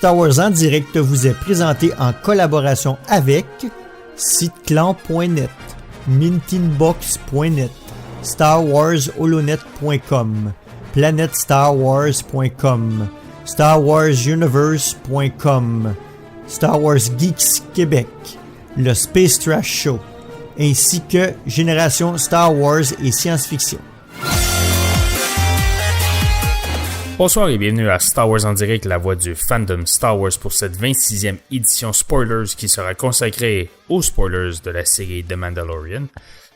Star Wars en direct vous est présenté en collaboration avec siteclan.net, mintinbox.net, starwarsholonet.com, planetstarwars.com, starwarsuniverse.com, Star Wars Geeks Québec, le Space Trash Show, ainsi que Génération Star Wars et Science-Fiction. Bonsoir et bienvenue à Star Wars en direct, la voix du fandom Star Wars pour cette 26e édition Spoilers qui sera consacrée aux spoilers de la série The Mandalorian.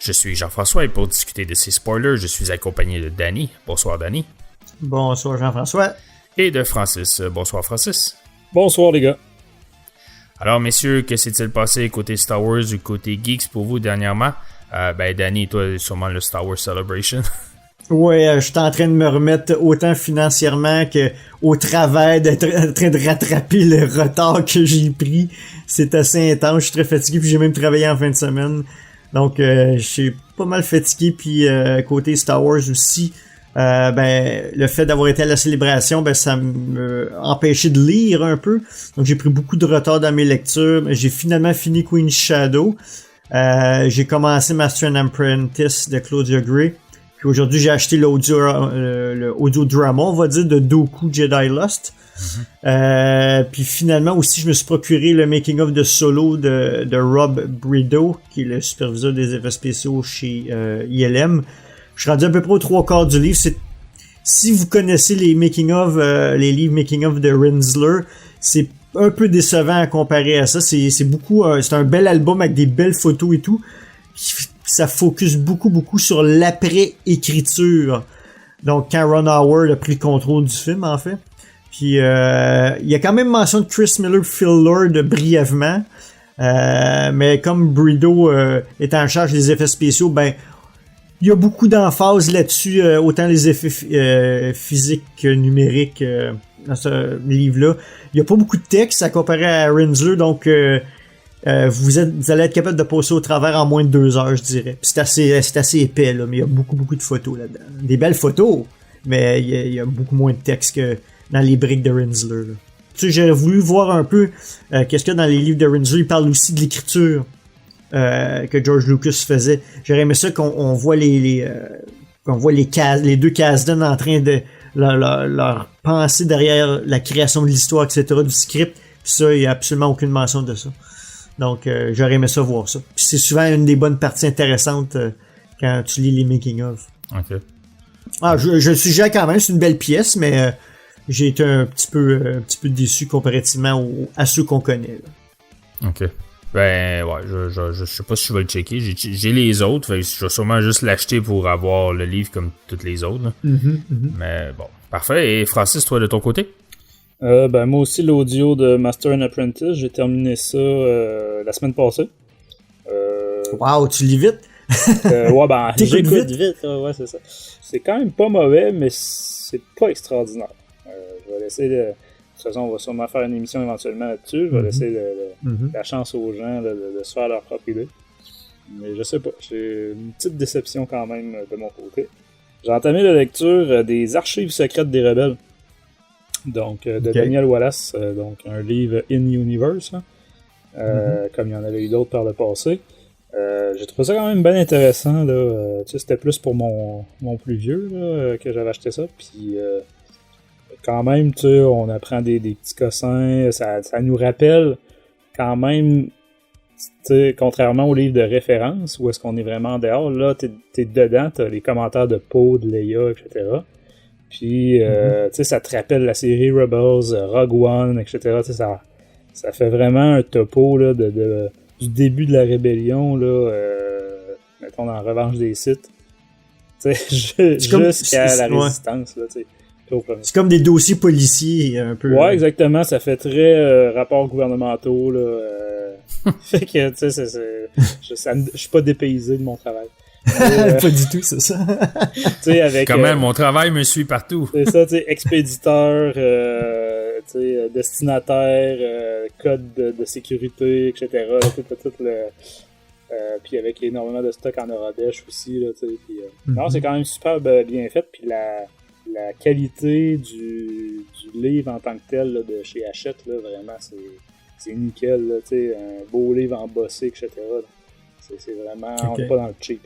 Je suis Jean-François et pour discuter de ces spoilers, je suis accompagné de Danny. Bonsoir Danny. Bonsoir Jean-François. Et de Francis. Bonsoir Francis. Bonsoir les gars. Alors messieurs, que s'est-il passé côté Star Wars ou côté Geeks pour vous dernièrement? Danny, toi sûrement le Star Wars Celebration. Ouais, je suis en train de me remettre autant financièrement que au travail, d'être en train de rattraper le retard que j'ai pris. C'est assez intense, je suis très fatigué, puis j'ai même travaillé en fin de semaine. Donc, je suis pas mal fatigué, puis côté Star Wars aussi, le fait d'avoir été à la célébration, ça me empêchait de lire un peu. Donc, j'ai pris beaucoup de retard dans mes lectures. J'ai finalement fini Queen's Shadow. J'ai commencé Master and Apprentice de Claudia Gray. Puis aujourd'hui, j'ai acheté le audio drama, on va dire, de Dooku Jedi Lost. Puis finalement aussi, je me suis procuré le making of de Solo de Rob Brito, qui est le superviseur des effets spéciaux chez ILM. Je suis rendu à peu près aux 3/4 du livre. Si vous connaissez les making of, les livres making of de Rinsler, c'est un peu décevant à comparer à ça. C'est beaucoup, c'est un bel album avec des belles photos et tout. Ça focus beaucoup sur l'après-écriture. Donc, quand Ron Howard a pris le contrôle du film, en fait. Puis, il y a quand même mention de Chris Miller Phil Lord brièvement. Mais comme Brito est en charge des effets spéciaux, il y a beaucoup d'emphase là-dessus, autant les effets physiques que numériques dans ce livre-là. Il n'y a pas beaucoup de texte à comparer à Rinsler, donc... vous allez être capable de passer au travers en moins de 2 heures, je dirais. Puis c'est assez épais, là, mais il y a beaucoup de photos là-dedans. Des belles photos, mais il y a beaucoup moins de texte que dans les briques de Rinsler. Là. Tu sais, j'ai voulu voir un peu qu'est-ce qu'il y a dans les livres de Rinsler. Il parle aussi de l'écriture que George Lucas faisait. J'aurais aimé ça qu'on voit qu'on voit les deux Kasdan en train de leur pensée derrière la création de l'histoire, etc., du script. Puis ça, il n'y a absolument aucune mention de ça. Donc, j'aurais aimé ça voir ça. Puis c'est souvent une des bonnes parties intéressantes quand tu lis les making-of. OK. Je le suggère quand même, c'est une belle pièce, mais j'ai été un petit peu déçu comparativement à ceux qu'on connaît. Là. OK. Je sais pas si je vais le checker. J'ai les autres, fait que je vais sûrement juste l'acheter pour avoir le livre comme toutes les autres. Là. Mais bon, parfait. Et Francis, toi, de ton côté? Moi aussi, l'audio de Master and Apprentice, j'ai terminé ça la semaine passée. Wow, tu lis vite? J'écoute vite, ouais, c'est ça. C'est quand même pas mauvais, mais c'est pas extraordinaire. Je vais laisser de toute façon, on va sûrement faire une émission éventuellement là-dessus. Je vais laisser la chance aux gens de se faire leur propre idée. Mais je sais pas, j'ai une petite déception quand même de mon côté. J'ai entamé la lecture des Archives secrètes des rebelles. Donc, de Daniel Wallace, donc un livre in-universe, comme il y en avait eu d'autres par le passé. J'ai trouvé ça quand même bien intéressant, là. C'était plus pour mon plus vieux là, que j'avais acheté ça. Puis, quand même, on apprend des petits cossins. Ça nous rappelle quand même, contrairement au livre de référence, où est-ce qu'on est vraiment en dehors, là, t'es dedans, t'as les commentaires de Poe, de Leia, etc., puis, ça te rappelle la série Rebels, Rogue One, etc. Ça fait vraiment un topo là, du début de la rébellion, là, mettons dans Revanche des Sith, jusqu'à la Résistance. Là, c'est comme des dossiers policiers, un peu. Ouais, exactement. Ça fait très rapports gouvernementaux. Là, fait que, tu sais, je suis pas dépaysé de mon travail. Pas du tout, c'est ça. Avec, quand même, mon travail me suit partout. C'est ça, tu sais, expéditeur, destinataire, code de sécurité, etc. Là, tout le... puis avec énormément de stock en Aradesh aussi, là, tu sais. Non, c'est quand même super bien fait, puis la qualité du livre en tant que tel là, de chez Hachette, là, vraiment, c'est nickel. Là, un beau livre embossé, etc. Là. C'est vraiment... On n'est pas dans le cheap.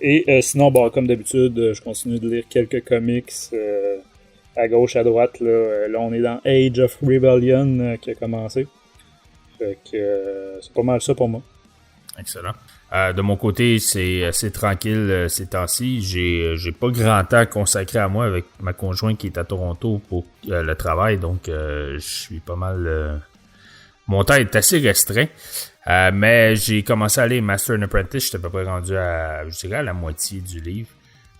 Et sinon, comme d'habitude, je continue de lire quelques comics à gauche, à droite. Là, on est dans Age of Rebellion qui a commencé. Fait que c'est pas mal ça pour moi. Excellent. De mon côté, c'est assez tranquille ces temps-ci. J'ai pas grand temps consacré à moi avec ma conjointe qui est à Toronto pour le travail, donc je suis pas mal... Mon temps est assez restreint, mais j'ai commencé à lire Master and Apprentice. J'étais à peu près rendu à, je dirais, à la moitié du livre.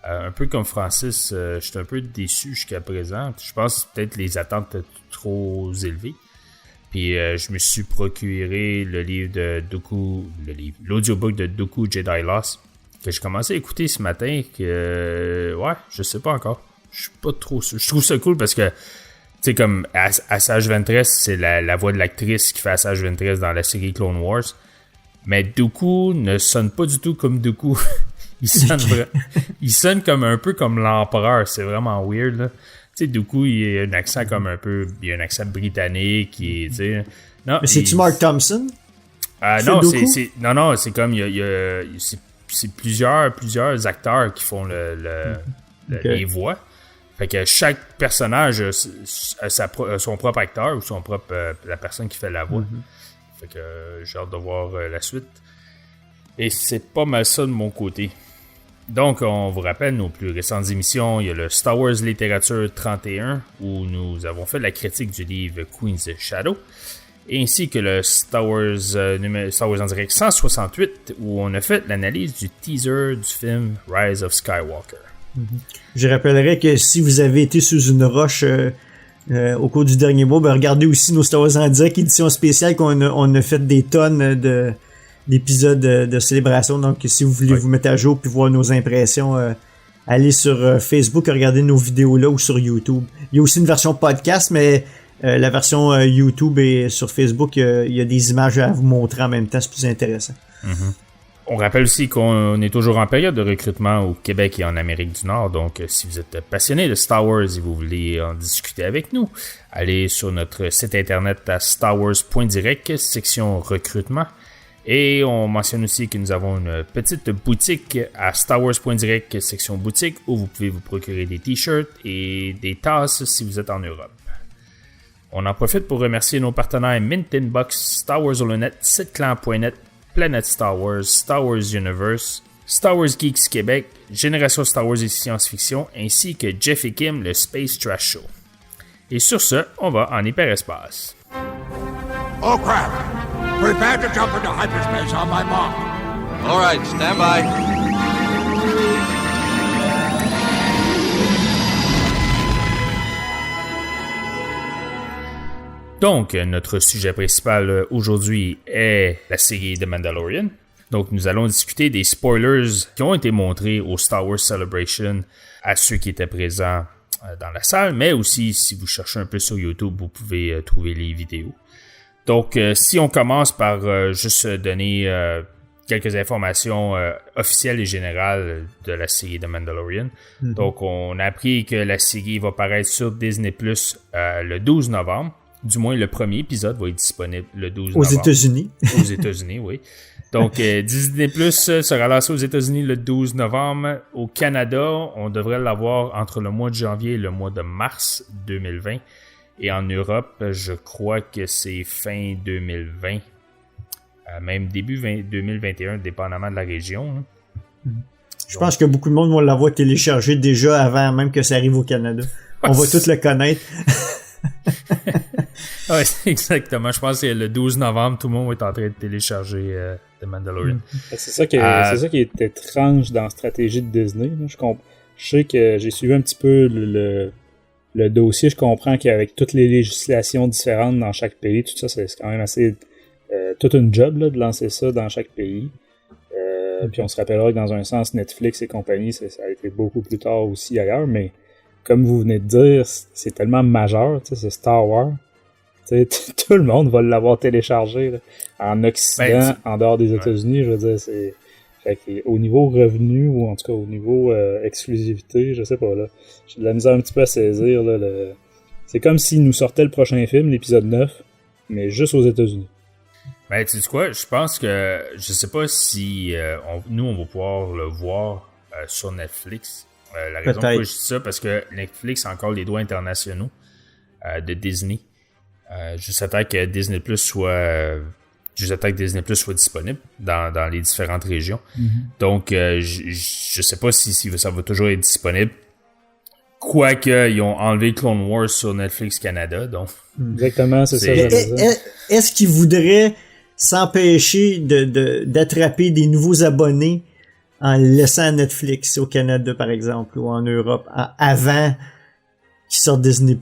Un peu comme Francis, j'étais un peu déçu jusqu'à présent. Je pense que peut-être les attentes étaient trop élevées. Puis je me suis procuré le livre de Dooku, l'audiobook de Dooku Jedi Lost, que j'ai commencé à écouter ce matin, ouais, je sais pas encore. Je suis pas trop sûr. Je trouve ça cool parce que, tu sais, comme Asajj Ventress, c'est la voix de l'actrice qui fait Asajj Ventress dans la série Clone Wars. Mais Dooku ne sonne pas du tout comme Dooku. il sonne comme un peu comme l'empereur. C'est vraiment weird, là. Tu sais, Dooku, il a un accent comme un peu... Il a un accent britannique, tu sais... Non, mais c'est-tu Mark Thompson? Non, c'est comme... C'est plusieurs acteurs qui font les voix. Fait que chaque personnage a son propre acteur ou son propre... la personne qui fait la voix. Fait que j'ai hâte de voir la suite. Et c'est pas mal ça de mon côté. Donc, on vous rappelle nos plus récentes émissions. Il y a le Star Wars Littérature 31, où nous avons fait la critique du livre Queen's Shadow, ainsi que le Star Wars en direct 168, où on a fait l'analyse du teaser du film Rise of Skywalker. Je rappellerai que si vous avez été sous une roche au cours du dernier mois, regardez aussi nos Star Wars en direct édition spéciale qu'on a fait des tonnes d'épisodes de célébration. Donc, si vous voulez vous mettre à jour puis voir nos impressions, allez sur Facebook, regardez nos vidéos là ou sur YouTube. Il y a aussi une version podcast, mais la version YouTube et sur Facebook, il y a des images à vous montrer en même temps. C'est plus intéressant. On rappelle aussi qu'on est toujours en période de recrutement au Québec et en Amérique du Nord. Donc, si vous êtes passionné de Star Wars et vous voulez en discuter avec nous, allez sur notre site internet à starwars.direct, section recrutement. Et on mentionne aussi que nous avons une petite boutique à starwars.direct, section boutique, où vous pouvez vous procurer des t-shirts et des tasses si vous êtes en Europe. On en profite pour remercier nos partenaires Mint Inbox, Star Wars Holonet, SiteClan.net, Planet Star Wars Universe, Star Wars Geeks Québec, Génération Star Wars et Science-Fiction, ainsi que Jeff et Kim, le Space Trash Show. Et sur ce, on va en hyperespace. Oh crap! Prepare to jump into hyperspace on my mark. All right, stand by. Donc, notre sujet principal aujourd'hui est la série The Mandalorian. Donc, nous allons discuter des spoilers qui ont été montrés au Star Wars Celebration à ceux qui étaient présents dans la salle, mais aussi, si vous cherchez un peu sur YouTube, vous pouvez trouver les vidéos. Donc, si on commence par juste donner quelques informations officielles et générales de la série The Mandalorian. Donc, on a appris que la série va paraître sur Disney Plus le 12 novembre. Du moins, le premier épisode va être disponible le 12 novembre. Aux États-Unis. Aux États-Unis, oui. Donc, Disney Plus sera lancé aux États-Unis le 12 novembre. Au Canada, on devrait l'avoir entre le mois de janvier et le mois de mars 2020. Et en Europe, je crois que c'est fin 2020, même début 2021, dépendamment de la région. Je pense que beaucoup de monde vont l'avoir téléchargé déjà avant même que ça arrive au Canada. On va tous le connaître. Oui, exactement. Je pense que le 12 novembre, tout le monde va être en train de télécharger The Mandalorian. C'est ça qui est étrange dans la stratégie de Disney. Je sais que j'ai suivi un petit peu le dossier. Je comprends qu'avec toutes les législations différentes dans chaque pays, tout ça, c'est quand même assez toute une job là, de lancer ça dans chaque pays. Puis on se rappellera que dans un sens, Netflix et compagnie, ça a été beaucoup plus tard aussi ailleurs, mais comme vous venez de dire, c'est tellement majeur, c'est Star Wars. Tout le monde va l'avoir téléchargé là, en Occident, en dehors des États-Unis, je veux dire, Fait que, au niveau revenu, ou en tout cas au niveau exclusivité, je sais pas, là, j'ai de la misère un petit peu à saisir, là, c'est comme s'il nous sortait le prochain film, l'épisode 9, mais juste aux États-Unis. Ben, tu sais quoi, je pense que, je sais pas si nous, on va pouvoir le voir sur Netflix. La raison pourquoi je dis ça, parce que Netflix a encore les droits internationaux de Disney. Juste à temps que Disney Plus soit disponible dans les différentes régions. Mm-hmm. Donc, je sais pas si ça va toujours être disponible. Quoique, ils ont enlevé Clone Wars sur Netflix Canada, donc... Exactement, c'est ça. Est-ce qu'ils voudraient s'empêcher d'attraper des nouveaux abonnés en laissant Netflix au Canada, par exemple, ou en Europe, avant qu'ils sortent Disney+.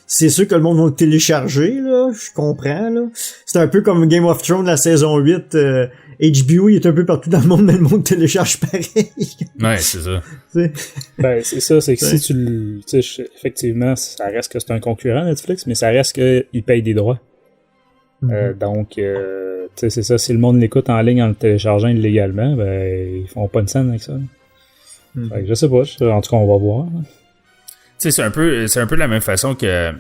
C'est sûr que le monde va le télécharger, là, je comprends, là. C'est un peu comme Game of Thrones, la saison 8, HBO, il est un peu partout dans le monde, mais le monde télécharge pareil. Ouais, c'est ça. Ben, c'est ça, c'est que si tu effectivement, ça reste que c'est un concurrent Netflix, mais ça reste qu'il paye des droits. Mm-hmm. Donc, c'est ça, si le monde l'écoute en ligne en le téléchargeant illégalement, ben, ils font pas une scène avec ça. Mm-hmm. Fait que je sais pas, en tout cas, on va voir. Tu sais, c'est un peu de la même façon que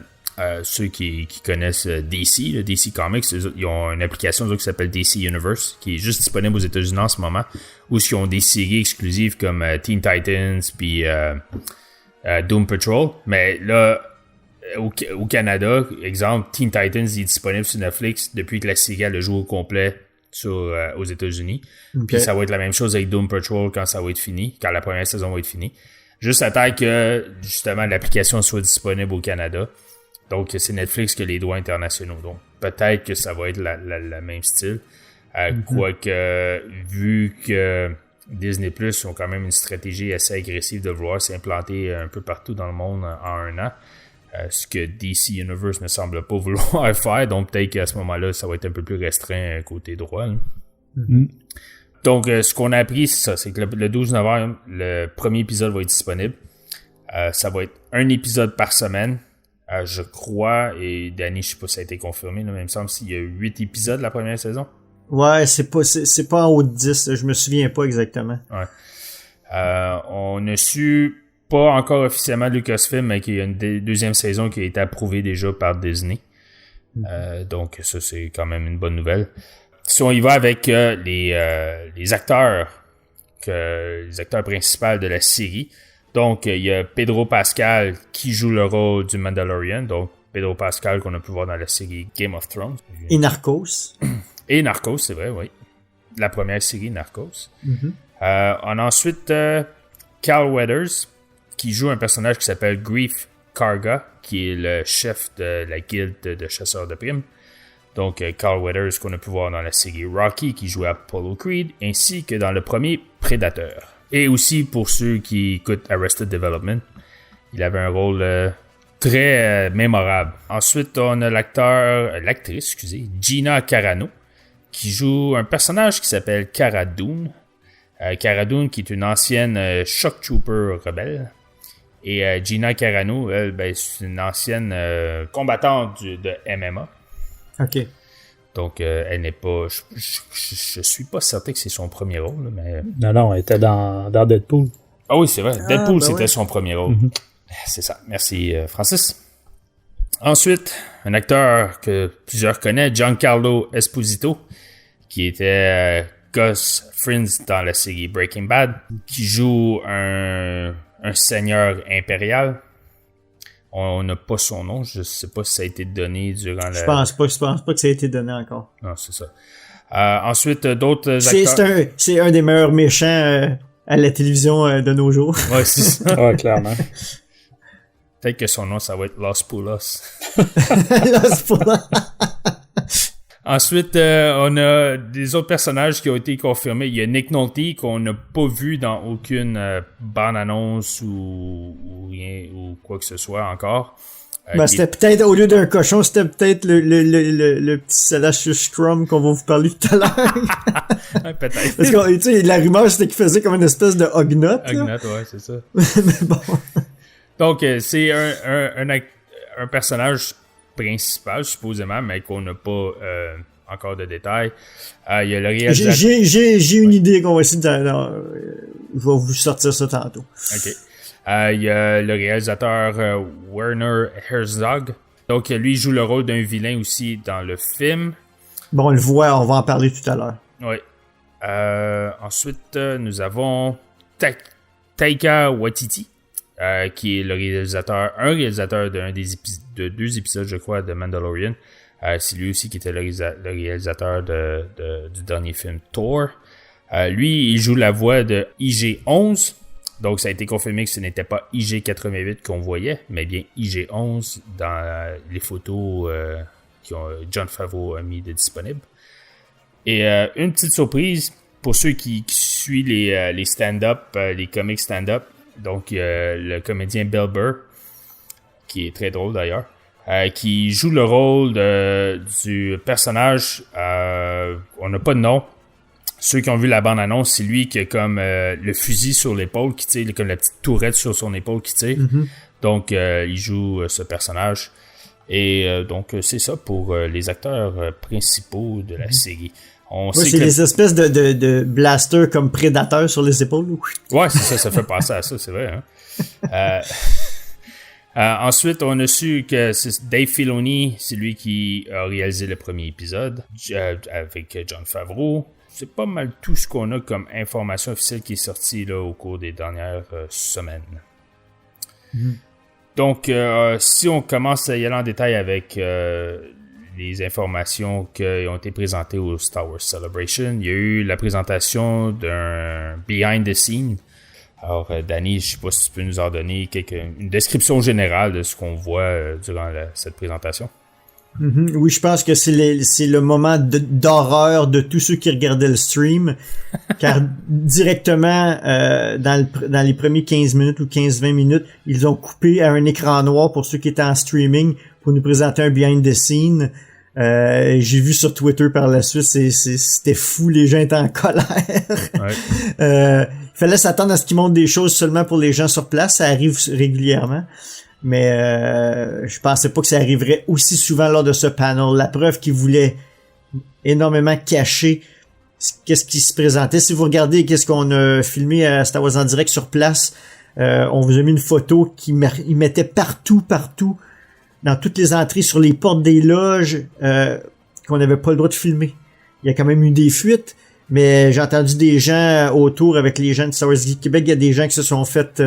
ceux qui connaissent DC, le DC Comics, ils ont une application qui s'appelle DC Universe, qui est juste disponible aux États-Unis en ce moment, où ils ont des séries exclusives comme Teen Titans puis Doom Patrol. Mais là, au Canada, exemple, Teen Titans est disponible sur Netflix depuis que la série a le jour au complet aux États-Unis. Okay. Puis ça va être la même chose avec Doom Patrol quand ça va être fini, quand la première saison va être finie. Juste à temps que, justement, l'application soit disponible au Canada. Donc, c'est Netflix qui a les droits internationaux. Donc, peut-être que ça va être la même style. Quoique, vu que Disney Plus ont quand même une stratégie assez agressive de vouloir s'implanter un peu partout dans le monde en un an, ce que DC Universe ne semble pas vouloir faire. Donc, peut-être qu'à ce moment-là, ça va être un peu plus restreint côté droit. Donc, ce qu'on a appris, c'est ça. C'est que le 12 novembre, le premier épisode va être disponible. Ça va être un épisode par semaine. Je crois, et Danny, je sais pas si ça a été confirmé, là, mais il me semble qu'il y a 8 épisodes la première saison. Ouais, c'est pas en haut de 10, là, je me souviens pas exactement. Ouais. On a su, pas encore officiellement Lucasfilm, mais qu'il y a une deuxième saison qui a été approuvée déjà par Disney. Donc ça, c'est quand même une bonne nouvelle. Si on y va avec les acteurs principaux de la série, donc il y a Pedro Pascal qui joue le rôle du Mandalorian, donc Pedro Pascal qu'on a pu voir dans la série Game of Thrones. Et Narcos. Et Narcos, c'est vrai, oui. La première série Narcos. On a ensuite Carl Weathers qui joue un personnage qui s'appelle Greef Karga, qui est le chef de la guilde de chasseurs de primes. Donc, Carl Weathers qu'on a pu voir dans la série Rocky, qui jouait Apollo Creed, ainsi que dans le premier Predator. Et aussi, pour ceux qui écoutent Arrested Development, il avait un rôle très mémorable. Ensuite, on a l'actrice, Gina Carano, qui joue un personnage qui s'appelle Cara Dune. Cara Dune, qui est une ancienne shock trooper rebelle. Et Gina Carano, elle, c'est une ancienne combattante de MMA. OK. Donc, elle n'est pas... Je suis pas certain que c'est son premier rôle, là, mais... Non, elle était dans Deadpool. Ah oui, c'est vrai. Deadpool, c'était son premier rôle. C'est ça. Merci, Francis. Ensuite, un acteur que plusieurs connaissent, Giancarlo Esposito, qui était Gus Fring dans la série Breaking Bad, qui joue un seigneur impérial. On n'a pas son nom, je sais pas si ça a été donné durant la... Je pense pas que ça a été donné encore. Non, c'est ça. Ensuite, d'autres acteurs... C'est un des meilleurs méchants à la télévision de nos jours. Ouais, c'est ça. Ouais, clairement. Peut-être que son nom, ça va être Los Poulos. Los Poulos. Ensuite, on a des autres personnages qui ont été confirmés. Il y a Nick Nolte qu'on n'a pas vu dans aucune bande-annonce ou rien ou quoi que ce soit encore. C'était peut-être, au lieu d'un cochon, c'était peut-être le petit Salacious Strum qu'on va vous parler tout à l'heure. Ouais, peut-être. Parce que, tu sais, la rumeur, c'était qu'il faisait comme une espèce de Hognot. Hognot, ouais, c'est ça. Mais bon. Donc, c'est un personnage principal, supposément, mais qu'on n'a pas encore de détails. Il y a le réalisateur... J'ai une idée qu'on va essayer de... je vais vous sortir ça tantôt. OK. Il y a le réalisateur Werner Herzog. Donc, lui, il joue le rôle d'un vilain aussi dans le film. Bon, on le voit, on va en parler tout à l'heure. Oui. Ensuite, nous avons Taika Waititi, qui est le réalisateur de 2 épisodes, je crois, de Mandalorian. C'est lui aussi qui était le réalisateur du dernier film Thor. Lui, il joue la voix de IG-11. Donc, ça a été confirmé que ce n'était pas IG-88 qu'on voyait, mais bien IG-11 dans les photos que Jon Favreau a mis de disponibles. Et une petite surprise pour ceux qui suivent les stand-up, les comics stand-up. Donc, le comédien Bill Burr, qui est très drôle d'ailleurs, qui joue le rôle du personnage. On n'a pas de nom. Ceux qui ont vu la bande-annonce, c'est lui qui a comme le fusil sur l'épaule qui tire, comme la petite tourette sur son épaule qui tire. Mm-hmm. Donc, il joue ce personnage. Et donc, c'est ça pour les acteurs principaux de la série. C'est des espèces de blasters comme prédateurs sur les épaules. Ouais, c'est ça fait penser à ça, c'est vrai. Hein? Ensuite, on a su que c'est Dave Filoni, c'est lui qui a réalisé le premier épisode avec Jon Favreau. C'est pas mal tout ce qu'on a comme information officielle qui est sortie là, au cours des dernières semaines. Mm. Donc, si on commence à y aller en détail avec les informations qui ont été présentées au Star Wars Celebration, il y a eu la présentation d'un behind the scene. Alors, Danny, je sais pas si tu peux nous en donner une description générale de ce qu'on voit durant cette présentation. Mm-hmm. Oui, je pense que c'est le moment d'horreur de tous ceux qui regardaient le stream, car directement dans les premiers 15 minutes ou 15-20 minutes, ils ont coupé à un écran noir pour ceux qui étaient en streaming pour nous présenter un behind the scene. J'ai vu sur Twitter par la suite, c'était fou, les gens étaient en colère. Ouais. Il fallait s'attendre à ce qu'ils montrent des choses seulement pour les gens sur place, ça arrive régulièrement. Mais je pensais pas que ça arriverait aussi souvent lors de ce panel. La preuve qu'ils voulaient énormément cacher qu'est-ce qui se présentait. Si vous regardez qu'est-ce qu'on a filmé à Star Wars en direct sur place, on vous a mis une photo qui mettait partout, dans toutes les entrées, sur les portes des loges, qu'on n'avait pas le droit de filmer. Il y a quand même eu des fuites, mais j'ai entendu des gens autour avec les gens de Star Wars Geek Québec, il y a des gens qui se sont fait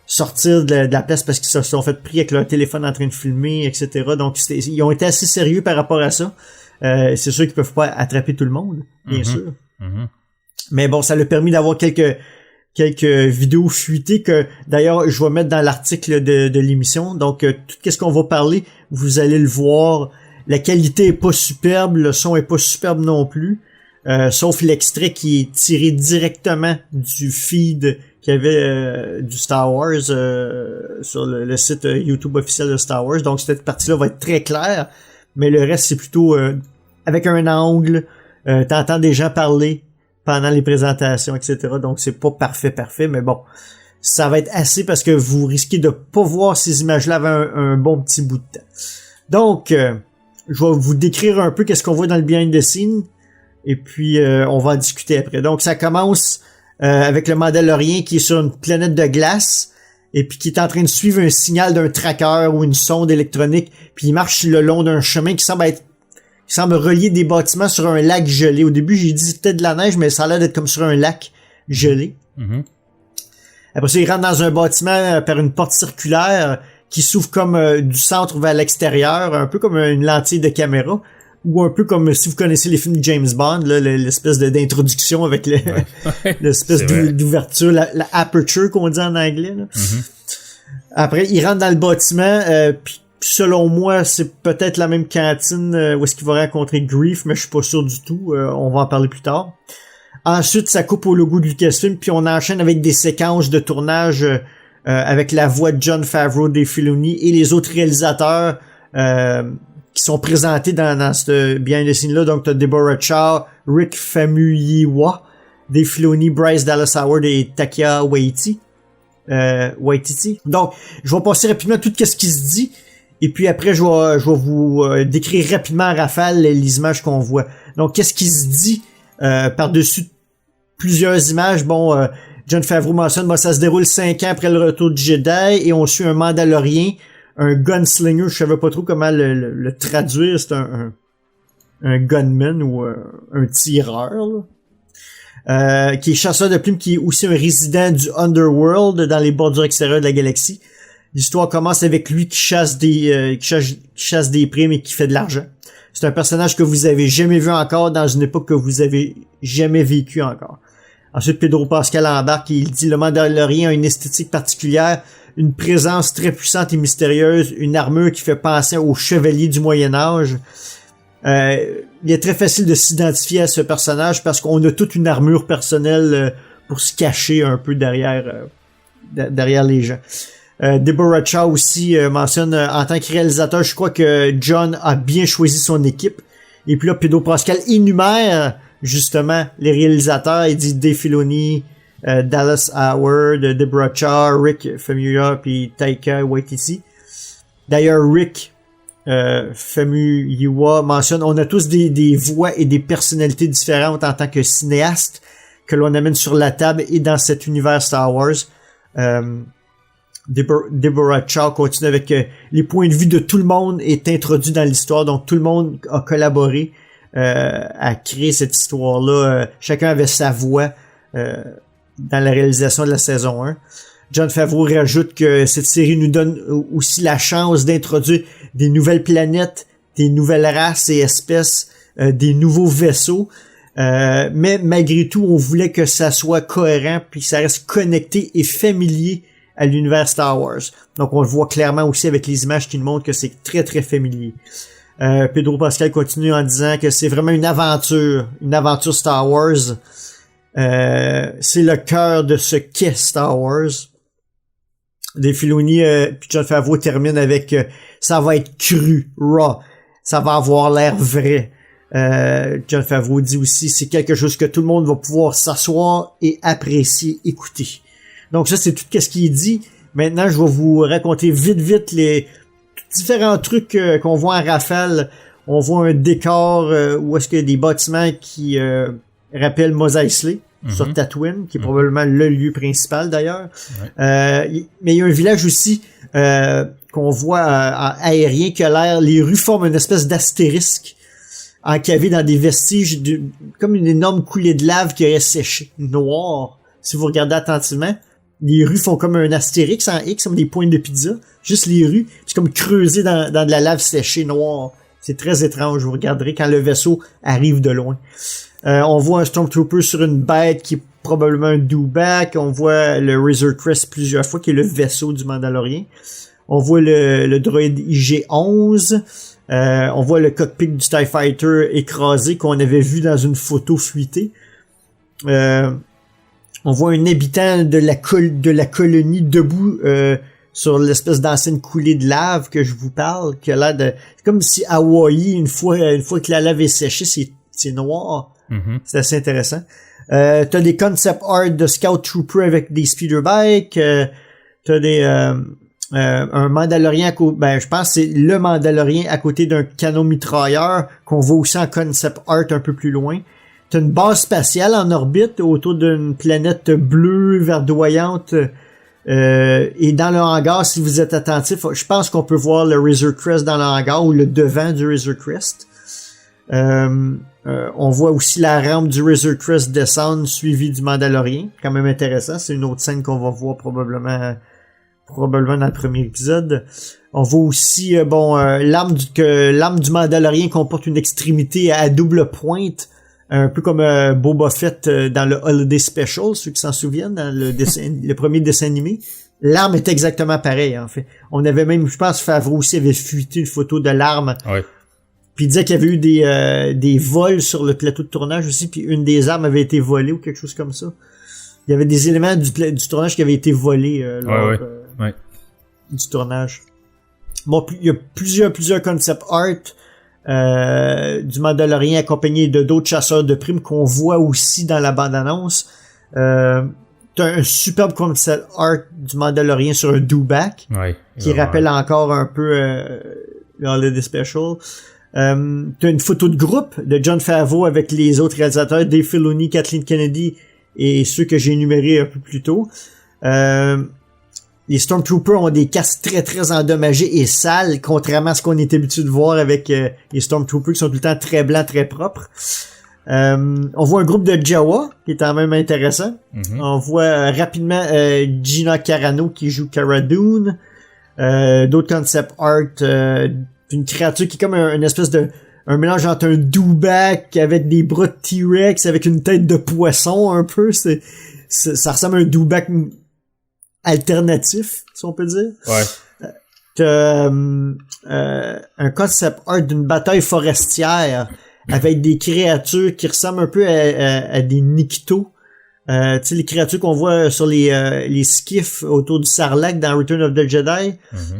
sortir de la place parce qu'ils se sont fait pris avec leur téléphone en train de filmer, etc. Donc, ils ont été assez sérieux par rapport à ça. C'est sûr qu'ils peuvent pas attraper tout le monde, bien sûr. Mm-hmm. Mais bon, ça l'a permis d'avoir quelques vidéos fuitées que, d'ailleurs, je vais mettre dans l'article de l'émission. Donc, tout ce qu'on va parler, vous allez le voir. La qualité est pas superbe, le son est pas superbe non plus. Sauf l'extrait qui est tiré directement du feed qu'il y avait du Star Wars sur le site YouTube officiel de Star Wars. Donc cette partie-là va être très claire, mais le reste c'est plutôt avec un angle, t'entends des gens parler pendant les présentations, etc. Donc c'est pas parfait, mais bon, ça va être assez parce que vous risquez de pas voir ces images-là avant un bon petit bout de temps. Donc, je vais vous décrire un peu qu'est-ce qu'on voit dans le behind the scene. Et puis, on va en discuter après. Donc, ça commence avec le Mandalorien qui est sur une planète de glace et puis qui est en train de suivre un signal d'un tracker ou une sonde électronique. Puis, il marche le long d'un chemin qui semble relier des bâtiments sur un lac gelé. Au début, j'ai dit c'était de la neige, mais ça a l'air d'être comme sur un lac gelé. Mm-hmm. Après ça, il rentre dans un bâtiment par une porte circulaire qui s'ouvre comme du centre vers l'extérieur, un peu comme une lentille de caméra. Ou un peu comme si vous connaissez les films de James Bond, là, l'espèce d'introduction avec l'espèce d'ouverture, la aperture qu'on dit en anglais. Là. Mm-hmm. Après, il rentre dans le bâtiment, puis selon moi, c'est peut-être la même cantine où est-ce qu'il va rencontrer Greef, mais je suis pas sûr du tout. On va en parler plus tard. Ensuite, ça coupe au logo de Lucasfilm, puis on enchaîne avec des séquences de tournage avec la voix de Jon Favreau, Dave Filoni et les autres réalisateurs qui sont présentés dans ce behind the scene là. Donc t'as Deborah Chow, Rick Famuyiwa, Dave Filoni, Bryce Dallas Howard et Taika Waititi. Donc je vais passer rapidement tout ce qui se dit Et puis après, je vais vous décrire rapidement en rafale les images qu'on voit. Donc, qu'est-ce qui se dit par-dessus plusieurs images? Bon, Jon Favreau mentionne, ça se déroule 5 ans après le retour du Jedi et on suit un Mandalorien, un gunslinger, je savais pas trop comment le traduire, c'est un gunman ou un tireur, qui est chasseur de plumes, qui est aussi un résident du Underworld dans les bordures extérieures de la galaxie. L'histoire commence avec lui qui chasse des primes et qui fait de l'argent. C'est un personnage que vous avez jamais vu encore dans une époque que vous avez jamais vécu encore. Ensuite, Pedro Pascal embarque et il dit: le Mandalorien a une esthétique particulière, une présence très puissante et mystérieuse, une armure qui fait penser aux chevaliers du Moyen-Âge. Il est très facile de s'identifier à ce personnage parce qu'on a toute une armure personnelle pour se cacher un peu derrière les gens. Deborah Chow aussi mentionne en tant que réalisateur, je crois que John a bien choisi son équipe. Et puis là, Pedro Pascal énumère justement les réalisateurs. Il dit Dave Filoni, Dallas Howard, Deborah Chow, Rick Famuyiwa puis Taika Waititi. D'ailleurs, Rick Famuyiwa mentionne: on a tous des voix et des personnalités différentes en tant que cinéaste que l'on amène sur la table et dans cet univers Star Wars. Deborah Chow continue avec les points de vue de tout le monde est introduit dans l'histoire, donc tout le monde a collaboré à créer cette histoire-là. Chacun avait sa voix dans la réalisation de la saison 1. Jon Favreau rajoute que cette série nous donne aussi la chance d'introduire des nouvelles planètes, des nouvelles races et espèces, des nouveaux vaisseaux. Mais malgré tout, on voulait que ça soit cohérent puis que ça reste connecté et familier à l'univers Star Wars. Donc on le voit clairement aussi avec les images qui nous montrent que c'est très très familier. Pedro Pascal continue en disant que c'est vraiment une aventure Star Wars. C'est le cœur de ce qu'est Star Wars. Dave Filoni puis Jon Favreau termine avec ça va être cru, raw, ça va avoir l'air vrai. Jon Favreau dit aussi c'est quelque chose que tout le monde va pouvoir s'asseoir et apprécier, écouter. Donc ça, c'est tout ce qui est dit. Maintenant, je vais vous raconter vite les différents trucs qu'on voit en rafale. On voit un décor où est-ce qu'il y a des bâtiments qui rappellent Mos Eisley sur Tatooine, qui est probablement le lieu principal d'ailleurs. Ouais. Mais il y a un village aussi qu'on voit aérien qui a l'air... Les rues forment une espèce d'astérisque encavé dans des vestiges, comme une énorme coulée de lave qui aurait séché, noir, si vous regardez attentivement. Les rues font comme un astérix en X, comme des pointes de pizza. Juste les rues, c'est comme creusé dans de la lave séchée noire. C'est très étrange, vous regarderez quand le vaisseau arrive de loin. On voit un Stormtrooper sur une bête qui est probablement un dewback. On voit le Razor Crest plusieurs fois, qui est le vaisseau du Mandalorien. On voit le droïde IG-11. On voit le cockpit du TIE Fighter écrasé qu'on avait vu dans une photo fuitée. On voit un habitant de la colonie debout sur l'espèce d'ancienne coulée de lave que je vous parle, qui a l'air de... C'est comme si Hawaii, une fois que la lave est séchée, c'est noir. Mm-hmm. C'est assez intéressant. T'as des concept art de Scout Trooper avec des speeder bikes. T'as un Mandalorien je pense que c'est le Mandalorien à côté d'un canon mitrailleur qu'on voit aussi en concept art un peu plus loin. T'as une base spatiale en orbite autour d'une planète bleue verdoyante. Et dans le hangar, si vous êtes attentif, je pense qu'on peut voir le Razor Crest dans le hangar ou le devant du Razor Crest. On voit aussi la rampe du Razor Crest descendre suivie du Mandalorien. Quand même intéressant. C'est une autre scène qu'on va voir probablement dans le premier épisode. On voit aussi l'arme du Mandalorien comporte une extrémité à double pointe. Un peu comme Boba Fett dans le Holiday Special, ceux qui s'en souviennent, dans le premier dessin animé. L'arme est exactement pareille, en fait. On avait même, je pense, Favreau aussi avait fuité une photo de l'arme. Ouais. Puis il disait qu'il y avait eu des vols sur le plateau de tournage aussi, puis une des armes avait été volée ou quelque chose comme ça. Il y avait des éléments du tournage qui avaient été volés lors du tournage. Bon, il y a plusieurs concept art du Mandalorien accompagné de d'autres chasseurs de primes qu'on voit aussi dans la bande-annonce. t'as un superbe concept art du Mandalorian sur un dewback, qui rappelle encore un peu le Holiday Special. T'as une photo de groupe de Jon Favreau avec les autres réalisateurs, Dave Filoni, Kathleen Kennedy et ceux que j'ai énumérés un peu plus tôt. Les Stormtroopers ont des casques très très endommagés et sales, contrairement à ce qu'on est habitué de voir avec les Stormtroopers qui sont tout le temps très blancs, très propres. On voit un groupe de Jawa qui est quand même intéressant. On voit rapidement Gina Carano qui joue Cara Dune. D'autres concept art d'une créature qui est comme une espèce de un mélange entre un dewback avec des bras de T-Rex avec une tête de poisson un peu. Ça ressemble à un dewback alternatif, si on peut dire. Ouais. T'as un concept art d'une bataille forestière avec des créatures qui ressemblent un peu à des Nikto. Tu sais, les créatures qu'on voit sur les skiffs autour du Sarlacc dans Return of the Jedi.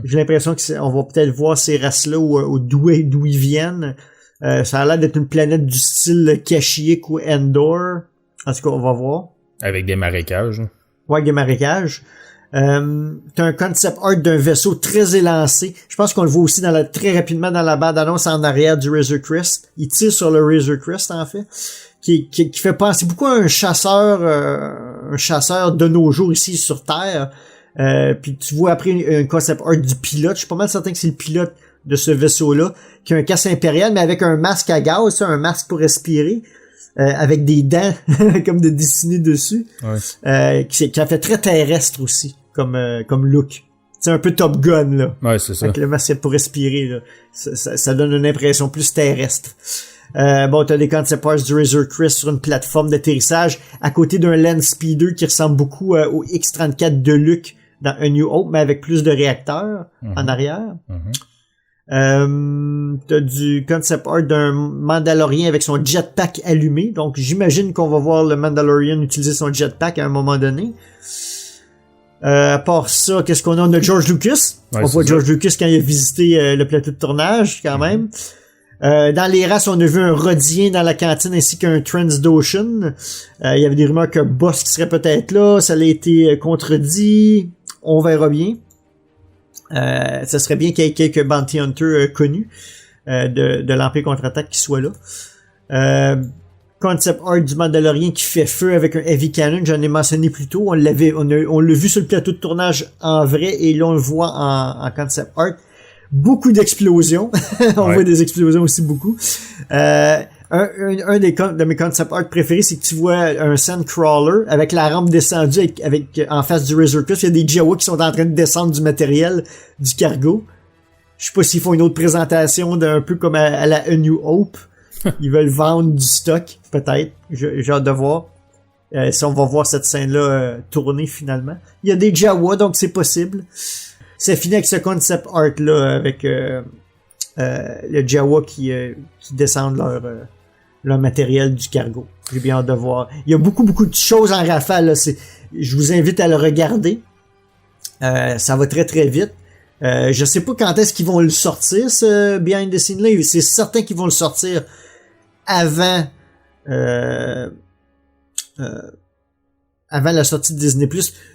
J'ai l'impression qu'on va peut-être voir ces races-là d'où ils viennent. Ça a l'air d'être une planète du style Kashyyyk ou Endor. En tout cas, on va voir. Avec des marécages. Ouais, avec des marécages. T'as un concept art d'un vaisseau très élancé. Je pense qu'on le voit aussi très rapidement dans la bande-annonce en arrière du Razor Crest. Il tire sur le Razor Crest, en fait. Qui fait penser beaucoup à un chasseur de nos jours ici sur Terre. Puis tu vois après un concept art du pilote. Je suis pas mal certain que c'est le pilote de ce vaisseau-là, qui a un casque impérial, mais avec un masque à gaz, un masque pour respirer. Avec des dents comme de dessinées dessus. Ouais. Qui a fait très terrestre aussi, comme look. C'est un peu Top Gun, là. Ouais, c'est ça. Avec le masque pour respirer, là. Ça donne une impression plus terrestre. Bon, t'as des concept arts du Razor Crest sur une plateforme d'atterrissage à côté d'un land speeder qui ressemble beaucoup au X-34 de Luke dans A New Hope, mais avec plus de réacteurs en arrière. T'as du concept art d'un Mandalorien avec son jetpack allumé. Donc, j'imagine qu'on va voir le Mandalorian utiliser son jetpack à un moment donné. À part ça, qu'est-ce qu'on a? On a George Lucas. On voit George Lucas quand il a visité le plateau de tournage, quand même. Dans les races, on a vu un Rhodien dans la cantine ainsi qu'un Transdoshan. Il y avait des rumeurs que Boss qui serait peut-être là. Ça a été contredit. On verra bien. Ça serait bien qu'il y ait quelques Bounty Hunters connus de l'Empire contre-attaque qui soient là. Concept art du Mandalorian qui fait feu avec un Heavy Cannon, j'en ai mentionné plus tôt. On l'a vu sur le plateau de tournage en vrai et là on le voit en concept art. Beaucoup d'explosions. On voit des explosions aussi beaucoup. Un de mes concept art préférés, c'est que tu vois un Sandcrawler avec la rampe descendue avec en face du Razor Crest. Il y a des Jawa qui sont en train de descendre du matériel du cargo. Je sais pas s'ils font une autre présentation d'un peu comme à la A New Hope. Ils veulent vendre du stock, peut-être. J'ai hâte de voir. Si on va voir cette scène-là tourner finalement. Il y a des Jawa, donc c'est possible. C'est fini avec ce concept art-là, avec le Jawa qui descendent leur matériel du cargo. J'ai bien hâte de voir. Il y a beaucoup de choses en rafale. Là. Je vous invite à le regarder. Ça va très très vite. Je sais pas quand est-ce qu'ils vont le sortir, ce Behind the Scene-là. C'est certain qu'ils vont le sortir avant la sortie de Disney+.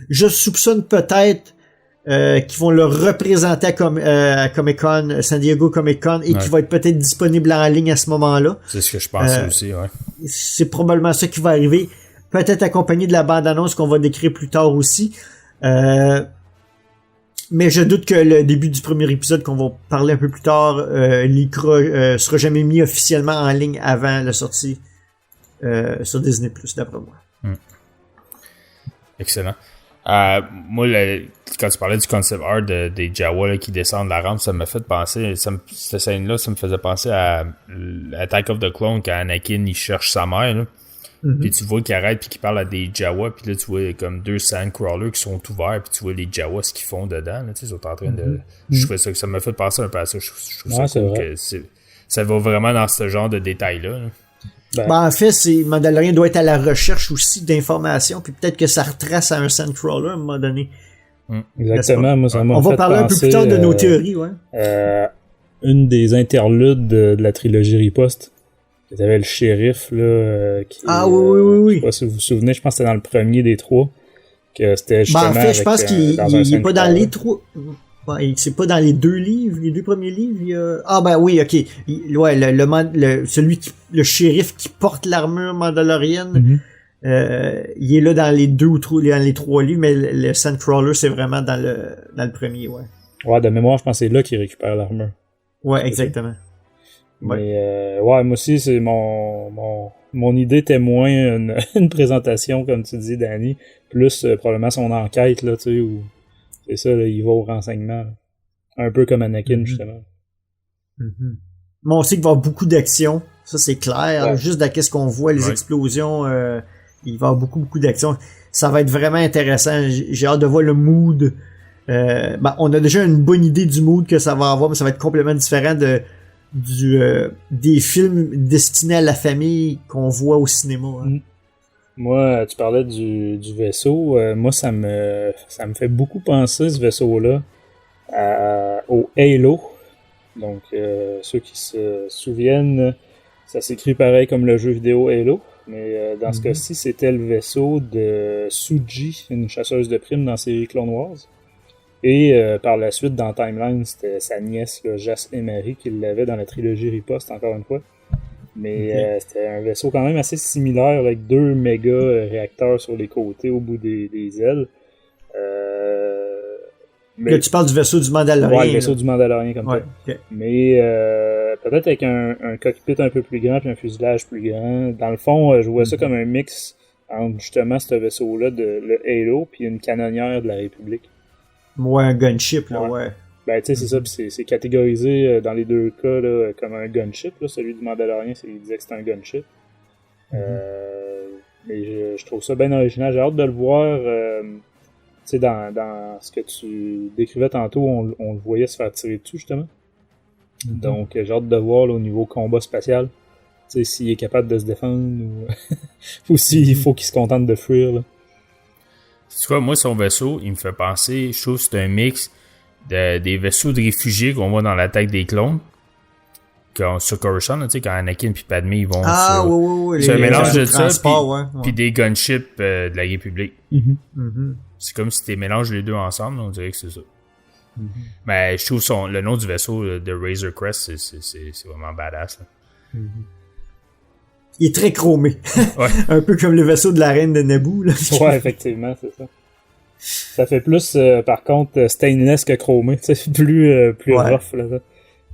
Je soupçonne peut-être qui vont le représenter à Comic-Con, San Diego Comic-Con, et qui va être peut-être disponible en ligne à ce moment-là. C'est ce que je pensais aussi, ouais. C'est probablement ça qui va arriver. Peut-être accompagné de la bande-annonce qu'on va décrire plus tard aussi. Mais je doute que le début du premier épisode qu'on va parler un peu plus tard, l'ICRA sera jamais mis officiellement en ligne avant la sortie sur Disney+, d'après moi. Excellent. Moi, quand tu parlais du concept art des Jawa là, qui descendent la rampe, ça m'a fait penser, cette scène-là, ça me faisait penser à Attack of the Clone, quand Anakin il cherche sa mère, là. Puis tu vois qu'il arrête puis qu'il parle à des Jawa, puis là tu vois comme deux Sandcrawlers qui sont ouverts, puis tu vois les Jawa ce qu'ils font dedans, là, tu sais, ils sont en train de... Je trouvais ça, ça m'a fait penser un peu à ça. Je trouve ça cool que ça va vraiment dans ce genre de détails-là. Là. En fait, Mandalorian doit être à la recherche aussi d'informations, puis peut-être que ça retrace à un Sandcrawler à un moment donné. Exactement, moi ça m'a On va parler un peu plus tard de nos théories, une des interludes de la trilogie Riposte. T'avais le shérif, là, qui... oui. Je sais pas si vous vous souvenez, je pense que c'était dans le premier des trois. Que c'était justement en fait, je pense qu'il est pas dans les trois... Ouais, c'est pas dans les deux premiers livres. Il y a... Ah ben oui, ok. Le shérif qui porte l'armure mandalorienne, il est là dans les dans les trois livres, mais le Sandcrawler, c'est vraiment dans le premier, ouais. Ouais, de mémoire, je pense que c'est là qu'il récupère l'armure. Ouais, exactement. Mais moi aussi, c'est mon idée était moins une présentation, comme tu dis, Danny, plus probablement son enquête, là, tu sais, où c'est ça, là, il va au renseignement. Là. Un peu comme Anakin, justement. Mais on sait qu'il va y avoir beaucoup d'actions, ça c'est clair. Ouais. Juste de ce qu'on voit, les explosions, il va y avoir beaucoup d'actions. Ça va être vraiment intéressant. J'ai hâte de voir le mood. On a déjà une bonne idée du mood que ça va avoir, mais ça va être complètement différent des films destinés à la famille qu'on voit au cinéma. Hein. Moi, tu parlais du vaisseau. Moi, ça me fait beaucoup penser, ce vaisseau-là, au Halo. Donc, ceux qui se souviennent, ça s'écrit pareil comme le jeu vidéo Halo. Mais dans ce cas-ci, c'était le vaisseau de Suji, une chasseuse de primes dans la série Clone Wars. Et par la suite, dans Timeline, c'était sa nièce, Jas Emery, qui l'avait dans la trilogie Riposte, encore une fois. Mais c'était un vaisseau quand même assez similaire, avec 2 méga réacteurs sur les côtés, au bout des ailes. Mais... Là, tu parles du vaisseau du Mandalorien. Ouais, le vaisseau du Mandalorien, comme ça. Okay. Mais peut-être avec un cockpit un peu plus grand, puis un fuselage plus grand. Dans le fond, je vois ça comme un mix entre justement ce vaisseau-là, le Halo, puis une canonnière de la République. Ouais, un gunship, là, ouais. Ben, tu sais, c'est ça, pis c'est catégorisé dans les deux cas là, comme un gunship. Là. Celui du Mandalorian, il disait que c'était un gunship. Mais je trouve ça bien original. J'ai hâte de le voir. Tu sais, dans ce que tu décrivais tantôt, on le voyait se faire tirer dessus, justement. Donc, j'ai hâte de voir là, au niveau combat spatial. Tu sais, s'il est capable de se défendre ou s'il faut qu'il se contente de fuir. Là. Tu vois, moi, son vaisseau, il me fait penser, je trouve que c'est un mix des vaisseaux de réfugiés qu'on voit dans l'attaque des clones. Sur Coruscant, tu sais, quand Anakin et Padmé ils vont oui. C'est un mélange de ça, ouais. puis des gunships de la République. C'est comme si tu mélanges les deux ensemble, on dirait que c'est ça. Mais je trouve le nom du vaisseau de Razor Crest, c'est vraiment badass. Là. Il est très chromé. Ouais. Un peu comme le vaisseau de la reine de Naboo. Là. Ouais, effectivement, c'est ça. Ça fait plus, par contre, stainless que chromé. C'est plus rough, là. Ça.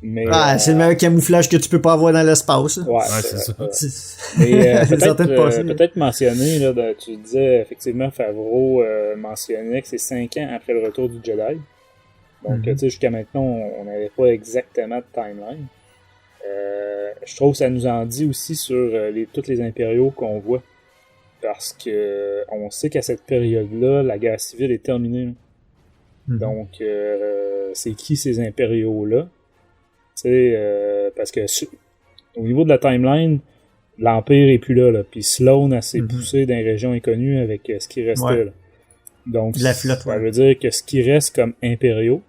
Mais, c'est le meilleur camouflage que tu peux pas avoir dans l'espace. Ouais, c'est ça. Mais peut-être mentionner, là, tu disais, effectivement, Favreau mentionnait que c'est 5 ans après le retour du Jedi. Donc, tu sais, jusqu'à maintenant, on n'avait pas exactement de timeline. Je trouve que ça nous en dit aussi sur tous les impériaux qu'on voit. Parce que on sait qu'à cette période-là, la guerre civile est terminée. Donc, c'est qui ces impériaux-là? Tu sais, parce que au niveau de la timeline, l'Empire est plus là. Puis Sloane, elle s'est poussée dans les régions inconnues avec ce qui restait. Là. Donc, la flotte, ça veut dire que ce qui reste comme impériaux,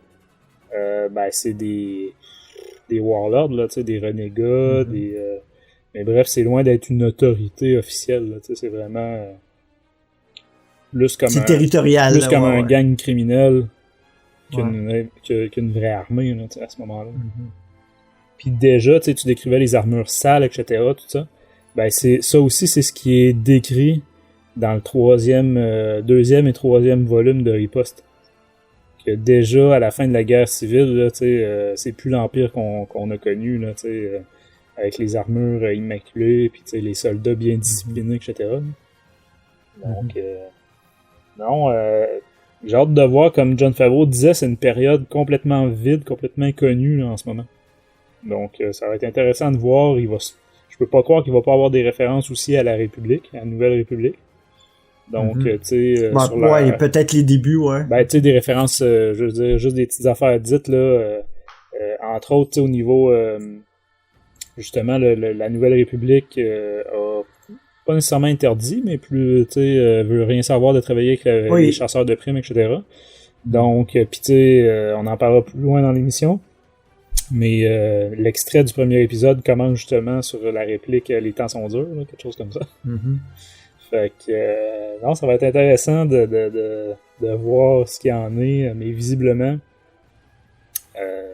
c'est des warlords, là, des renégats, mais bref, c'est loin d'être une autorité officielle. Là, c'est vraiment plus comme territorial. Plus comme un gang criminel qu'une vraie armée là, à ce moment-là. Puis déjà, tu décrivais les armures sales, etc., tout ça. Ben, ça aussi, c'est ce qui est décrit dans le deuxième et troisième volume de Riposte. Que déjà, à la fin de la guerre civile, là, c'est plus l'Empire qu'on a connu, là, avec les armures immaculées, puis les soldats bien disciplinés, etc. Donc, j'ai hâte de voir, comme Jon Favreau disait, c'est une période complètement vide, complètement inconnue là, en ce moment. Donc, ça va être intéressant de voir. Je peux pas croire qu'il va pas avoir des références aussi à la République, à la Nouvelle République. Donc, tu sais... peut-être les débuts, ouais. Ben, tu sais, des références, je veux dire, juste des petites affaires dites, là. Entre autres, tu sais, au niveau... justement, la Nouvelle République a pas nécessairement interdit, mais plus, tu sais, veut rien savoir de travailler avec les chasseurs de primes, etc. Donc, puis tu sais, on en parlera plus loin dans l'émission. Mais l'extrait du premier épisode commence justement sur la réplique « Les temps sont durs », là, quelque chose comme ça. Fait que non, ça va être intéressant de voir ce qu'il y en est, mais visiblement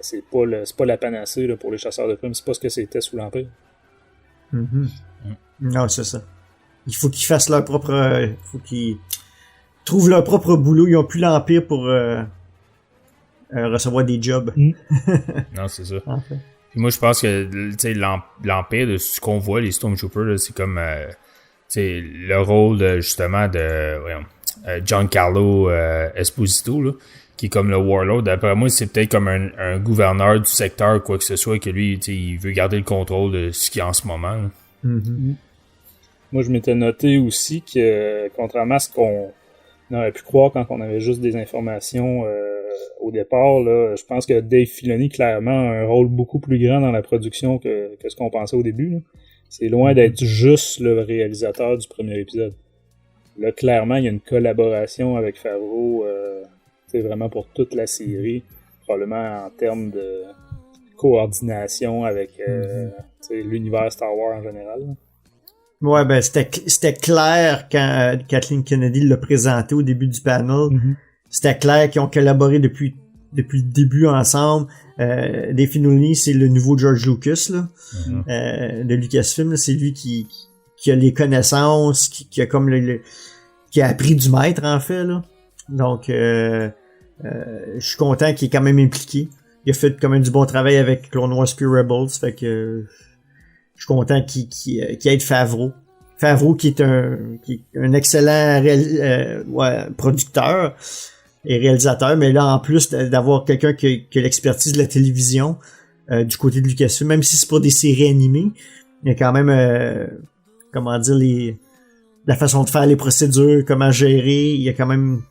c'est pas la panacée là, pour les chasseurs de primes, c'est pas ce que c'était sous l'Empire. Non, c'est ça. Il faut qu'ils fassent leur propre... il faut qu'ils trouvent leur propre boulot. Ils ont plus l'Empire pour recevoir des jobs. Non, c'est ça. En fait. Puis moi, je pense que l'Empire, de ce qu'on voit, les Stormtroopers, là, c'est comme le rôle justement de Giancarlo Esposito, là, qui est comme le Warlord. D'après moi, c'est peut-être comme un gouverneur du secteur, quoi que ce soit, que lui, il veut garder le contrôle de ce qu'il y a en ce moment. Moi, je m'étais noté aussi que, contrairement à ce qu'on aurait pu croire quand on avait juste des informations au départ, là, je pense que Dave Filoni, clairement, a un rôle beaucoup plus grand dans la production que ce qu'on pensait au début. Là. C'est loin d'être juste le réalisateur du premier épisode. Là, clairement, il y a une collaboration avec Favreau, vraiment pour toute la série, probablement en termes de coordination avec l'univers Star Wars en général. Là. Ouais, ben c'était clair quand Kathleen Kennedy l'a présenté au début du panel. C'était clair qu'ils ont collaboré depuis le début ensemble. Dave Filoni, c'est le nouveau George Lucas là, de Lucasfilm. Là, c'est lui qui a les connaissances, qui a comme qui a appris du maître en fait là. Donc je suis content qu'il est quand même impliqué. Il a fait quand même du bon travail avec Clone Wars puis Rebels, fait que je suis content qu'il aide Favreau. Favreau qui est un excellent producteur et réalisateur, mais là en plus d'avoir quelqu'un qui a l'expertise de la télévision du côté de Lucasfilm, même si c'est pas des séries animées, il y a quand même comment dire la façon de faire les procédures, comment gérer, il y a quand même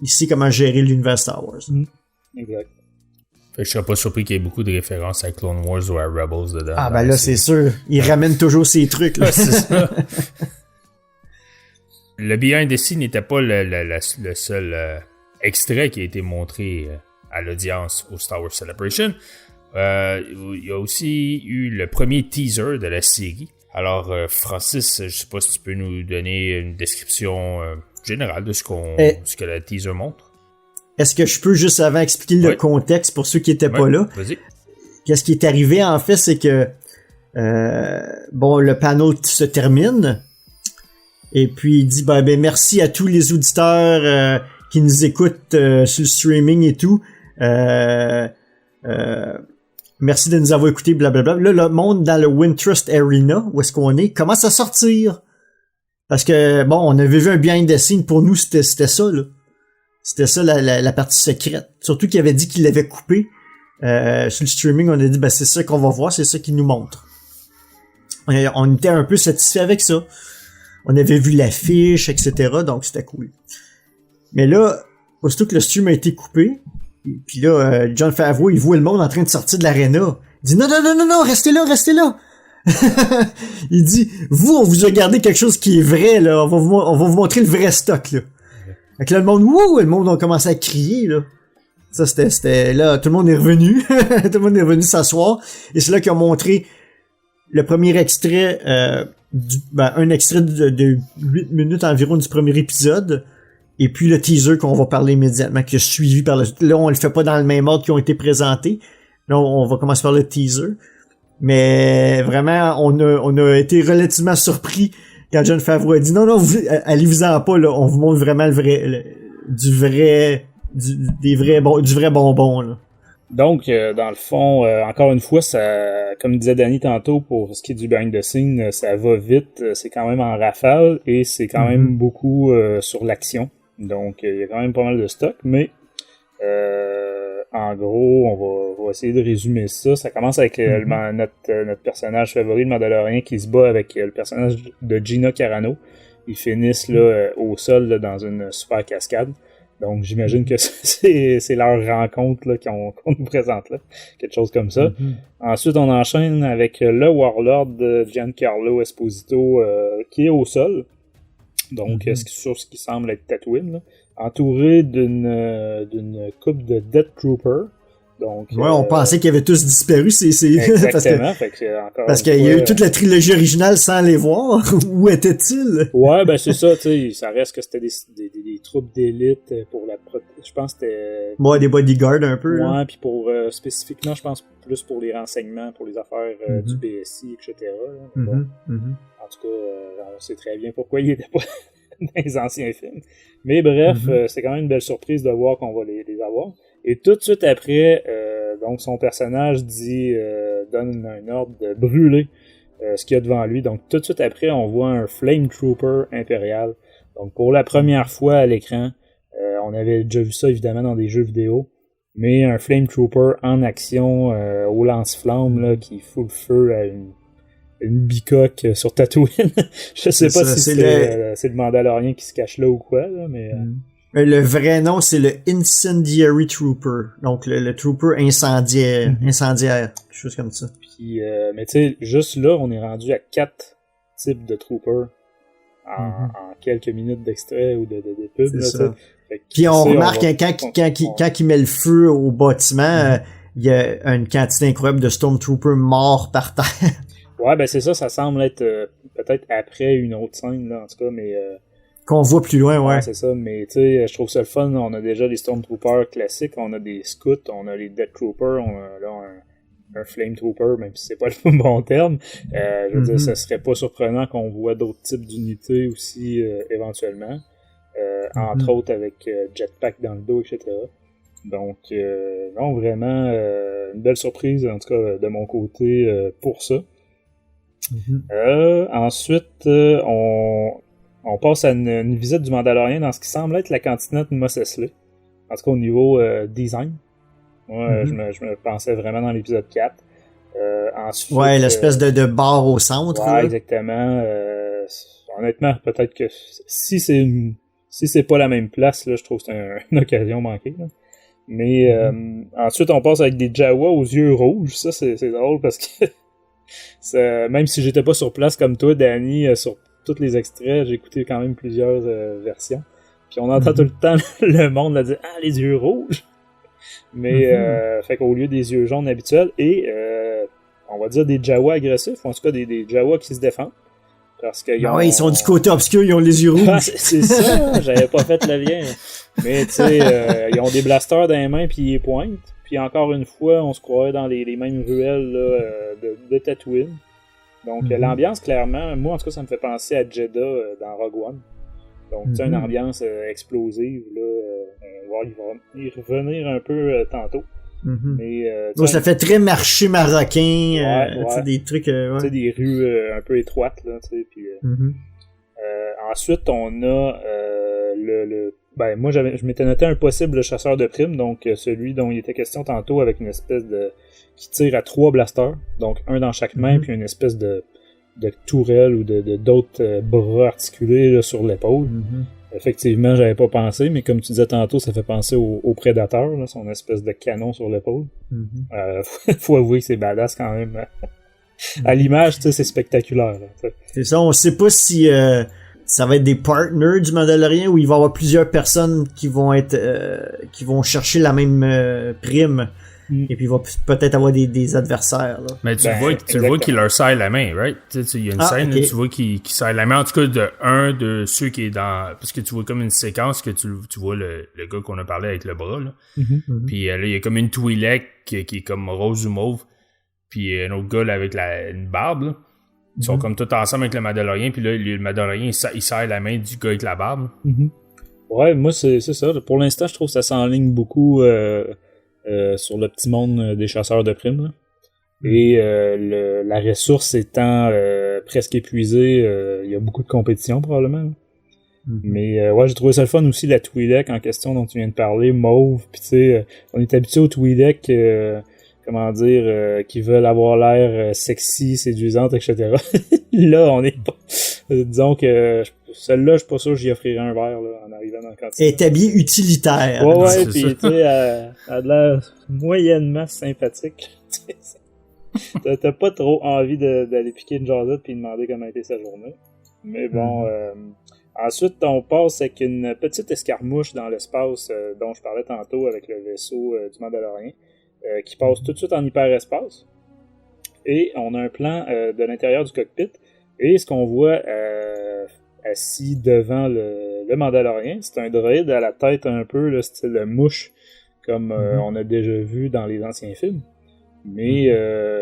ici comment gérer l'univers Star Wars. Exact. Fait que je serais pas surpris qu'il y ait beaucoup de références à Clone Wars ou à Rebels dedans. Ah ben là c'est sûr, il ramène toujours ces trucs là. C'est ça. Le Behind the Scenes n'était pas le seul extrait qui a été montré à l'audience au Star Wars Celebration. Il y a aussi eu le premier teaser de la série. Alors Francis, je sais pas si tu peux nous donner une description générale de ce que le teaser montre. Est-ce que je peux juste avant expliquer le contexte pour ceux qui étaient pas là? Vas-y. Qu'est-ce qui est arrivé en fait, c'est que le panel se termine et puis il dit ben merci à tous les auditeurs qui nous écoutent sur le streaming et tout. Merci de nous avoir écoutés, blablabla. Là, le monde dans le Wintrust Arena, où est-ce qu'on est, commence à sortir. Parce que, on avait vu un behind the scenes, pour nous, c'était ça, là. C'était ça, la partie secrète. Surtout qu'il avait dit qu'il l'avait coupé. Sur le streaming, on a dit, c'est ça qu'on va voir, c'est ça qu'il nous montre. On était un peu satisfait avec ça. On avait vu l'affiche, etc., donc c'était cool. Mais là, aussitôt que le stream a été coupé, puis là, Jon Favreau, il voit le monde en train de sortir de l'aréna. Il dit, non, restez là. Il dit, on vous a gardé quelque chose qui est vrai, là. On va vous montrer le vrai stock, là. Fait que là, le monde a commencé à crier, là. Ça, c'était là, tout le monde est revenu. Tout le monde est revenu s'asseoir. Et c'est là qu'ils ont montré le premier extrait, un extrait de 8 minutes environ du premier épisode. Et puis le teaser qu'on va parler immédiatement, qui est suivi par là, on le fait pas dans le même ordre qui ont été présentés. Là, on va commencer par le teaser. Mais vraiment, on a été relativement surpris quand Jon Favreau a dit non, allez-vous-en pas, là, on vous montre vraiment du vrai bonbon, là. Donc, dans le fond, encore une fois, ça, comme disait Danny tantôt, pour ce qui est du behind the scenes, ça va vite, c'est quand même en rafale et c'est quand même beaucoup sur l'action. Donc, il y a quand même pas mal de stock, mais en gros, on va essayer de résumer ça. Ça commence avec notre personnage favori, le Mandalorien, qui se bat avec le personnage de Gina Carano. Ils finissent là au sol là, dans une super cascade. Donc, j'imagine que c'est leur rencontre là, qu'on nous présente là. Quelque chose comme ça. Ensuite, on enchaîne avec le Warlord de Giancarlo Esposito qui est au sol. Donc, sur ce qui semble être Tatooine, là, entouré d'une coupe de Death Trooper. Donc, ouais, on pensait qu'ils avaient tous disparu, exactement. parce qu'il y a eu toute la trilogie originale sans les voir. Où étaient-ils? Ouais, ben c'est ça, tu sais, ça reste que c'était des troupes d'élite pour je pense que c'était... Ouais, des bodyguards un peu. Ouais, puis pour spécifiquement, je pense plus pour les renseignements, pour les affaires du BSI, etc. Là. Bon. En tout cas, on sait très bien pourquoi il était pas dans les anciens films. Mais bref, c'est quand même une belle surprise de voir qu'on va les avoir. Et tout de suite après, donc son personnage donne un ordre de brûler ce qu'il y a devant lui. Donc tout de suite après, on voit un Flame Trooper impérial. Donc pour la première fois à l'écran, on avait déjà vu ça évidemment dans des jeux vidéo, mais un Flame Trooper en action au lance-flamme là, qui fout le feu à une bicoque sur Tatooine. Je sais pas si c'est le Mandalorien qui se cache là ou quoi, là, mais... Le vrai nom, c'est le Incendiary Trooper. Donc, le Trooper incendiaire, quelque chose comme ça. Puis, mais tu sais, juste là, on est rendu à 4 types de Troopers en quelques minutes d'extrait ou de pub. Là, puis on remarque quand il met le feu au bâtiment, il y a une quantité incroyable de Stormtroopers morts par terre. Ouais, ben c'est ça semble être peut-être après une autre scène, là, en tout cas, mais... qu'on voit plus loin, ouais. C'est ça, mais tu sais, je trouve ça le fun, on a déjà les Stormtroopers classiques, on a des Scouts, on a les Death Troopers, on a là un Flame Trooper, même si c'est pas le bon terme. Je veux dire, ça serait pas surprenant qu'on voit d'autres types d'unités aussi, éventuellement. Entre autres avec Jetpack dans le dos, etc. Donc, non, vraiment, une belle surprise, en tout cas, de mon côté, pour ça. Ensuite, on passe à une visite du Mandalorien dans ce qui semble être la cantinette Mos Eisley. En tout cas, au niveau design. Moi, je me pensais vraiment dans l'épisode 4. Ensuite, ouais, l'espèce de bar au centre. Ouais, exactement. Honnêtement, peut-être que si c'est pas la même place, là, je trouve que c'est une occasion manquée. Là. Mais ensuite, on passe avec des Jawas aux yeux rouges. Ça, c'est drôle parce que même si j'étais pas sur place comme toi, Danny, sur tous les extraits, j'ai écouté quand même plusieurs versions. Puis on entend tout le temps le monde là, dire « Ah, les yeux rouges! » Mais, fait qu'au lieu des yeux jaunes habituels, et on va dire des Jawas agressifs, ou en tout cas des Jawas qui se défendent. Parce que ils sont du côté obscur, ils ont les yeux rouges. Ah, c'est ça, j'avais pas fait le lien. Mais tu sais, ils ont des blasters dans les mains puis ils pointent. Puis encore une fois, on se croirait dans les mêmes ruelles là, de Tatooine. Donc l'ambiance, clairement, moi en tout cas, ça me fait penser à Jeddah dans Rogue One. Donc tu sais, une ambiance explosive, là, on va y revenir un peu tantôt. Mais, ça fait très marché marocain, des trucs... Tu sais, des rues un peu étroites, là, tu sais, puis... ensuite, on a ben, moi, je m'étais noté un possible chasseur de primes, donc celui dont il était question tantôt avec une espèce de... qui tire à 3 blasters, donc un dans chaque main, puis une espèce de tourelle ou d'autres bras articulés là, sur l'épaule. Effectivement, j'avais pas pensé, mais comme tu disais tantôt, ça fait penser au prédateur, là, son espèce de canon sur l'épaule. Faut avouer que c'est badass quand même. À l'image, tu sais, c'est spectaculaire. Là, c'est ça, on sait pas si ça va être des partners du Mandalorien ou il va y avoir plusieurs personnes qui vont être qui vont chercher la même prime. Et puis il va peut-être avoir des adversaires. Là. Mais tu vois qu'il leur serre la main, right? Il y a une scène où tu vois qu'il serre la main, en tout cas de ceux qui est dans... Parce que tu vois comme une séquence que tu vois le gars qu'on a parlé avec le bras. Là. Puis là, il y a comme une Twi'lek qui est comme rose ou mauve. Puis un autre gars là, avec une barbe. Là. Ils sont comme tous ensemble avec le Mandalorien. Puis là, le Mandalorien, il serre la main du gars avec la barbe. Ouais, moi, c'est ça. Pour l'instant, je trouve que ça s'enligne beaucoup... sur le petit monde des chasseurs de primes. Là. Et la ressource étant presque épuisée, il y a beaucoup de compétition probablement. Là. Mais ouais, j'ai trouvé ça le fun aussi, la Twi'lek en question dont tu viens de parler, mauve. Puis tu sais, on est habitué aux Twi'lek, comment dire, qui veulent avoir l'air sexy, séduisante, etc. Là, on est pas... disons que celle-là, je suis pas sûr que j'y offrirais un verre là, en arrivant dans le cantine. Elle est habillée utilitaire. Ouais, pis tu sais, elle a l'air moyennement sympathique. T'as pas trop envie d'aller piquer une jasette pis demander comment a été sa journée. Mais bon, ensuite, on passe avec une petite escarmouche dans l'espace dont je parlais tantôt avec le vaisseau du Mandalorien. qui passe tout de suite en hyperespace. Et on a un plan de l'intérieur du cockpit. Et ce qu'on voit assis devant le Mandalorien, c'est un droïde à la tête un peu là, style mouche, comme on a déjà vu dans les anciens films. Mais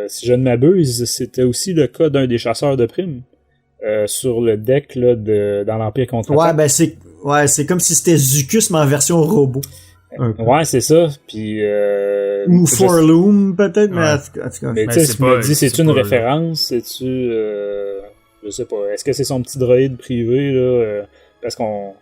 si je ne m'abuse, c'était aussi le cas d'un des chasseurs de primes sur le deck là, dans l'Empire contre-attaque. C'est comme si c'était Zucus, mais en version robot. Ouais, c'est ça. Puis, ou Forloom, peut-être, mais en tout cas. Mais tu sais, tu me dis, c'est-tu une référence? C'est-tu... je sais pas. Est-ce que c'est son petit droïde privé, là? Parce qu'on...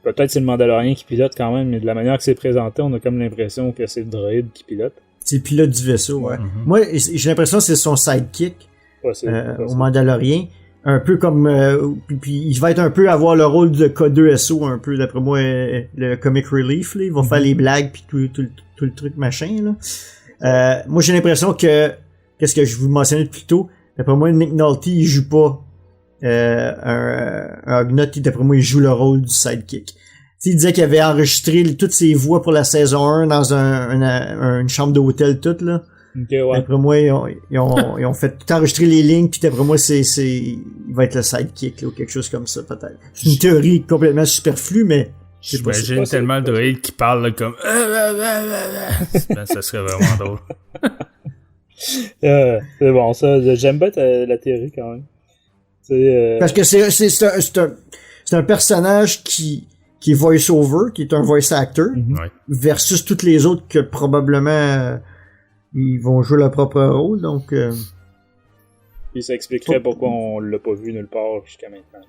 Peut-être c'est le Mandalorien qui pilote quand même, mais de la manière que c'est présenté, on a comme l'impression que c'est le droïde qui pilote. C'est le pilote du vaisseau, ouais. Mm-hmm. Moi, j'ai l'impression que c'est son sidekick au Mandalorien. Un peu comme... puis il va être un peu avoir le rôle de K2SO, un peu, d'après moi, le comic relief, là. Ils vont faire les blagues puis tout le truc machin, là. Moi, j'ai l'impression que... Qu'est-ce que je vous mentionnais plus tôt? D'après moi, Nick Nolte, il joue pas un Ugnaught, d'après moi, il joue le rôle du sidekick. T'sais, il disait qu'il avait enregistré toutes ses voix pour la saison 1 dans une chambre d'hôtel, toute, là. Okay, ouais. D'après moi, ils ont fait tout enregistrer les lignes, puis d'après moi, il va être le sidekick, là, ou quelque chose comme ça, peut-être. C'est une théorie complètement superflue, mais j'imagine tellement de droïdes qui parlent là, comme ben, ça serait vraiment drôle. C'est bon, ça. J'aime bien la théorie, quand même. Parce que c'est un personnage qui est voice-over, qui est un voice actor, versus toutes les autres que probablement... ils vont jouer leur propre rôle, donc... Puis ça expliquerait pourquoi on l'a pas vu nulle part jusqu'à maintenant.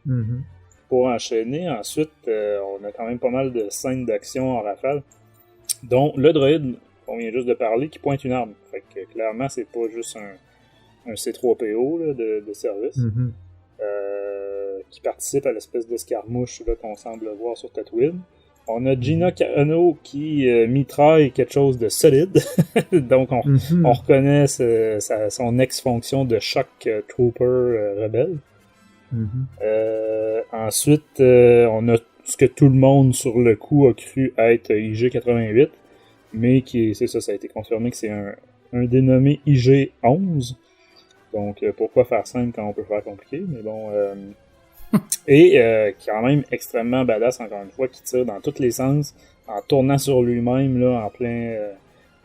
Mm-hmm. Pour enchaîner, ensuite, on a quand même pas mal de scènes d'action en rafale, dont le droïde, qu'on vient juste de parler, qui pointe une arme. Fait que clairement, c'est pas juste un C3PO là, de service, qui participe à l'espèce d'escarmouche là, qu'on semble voir sur Tatooine. On a Gina Carano qui mitraille quelque chose de solide. Donc, on reconnaît son ex-fonction de Shock Trooper rebelle. Ensuite, on a ce que tout le monde sur le coup a cru être IG-88, mais ça a été confirmé que c'est un dénommé IG-11. Donc, pourquoi faire simple quand on peut faire compliqué? Mais bon... Et quand même extrêmement badass, encore une fois, qui tire dans tous les sens, en tournant sur lui-même là,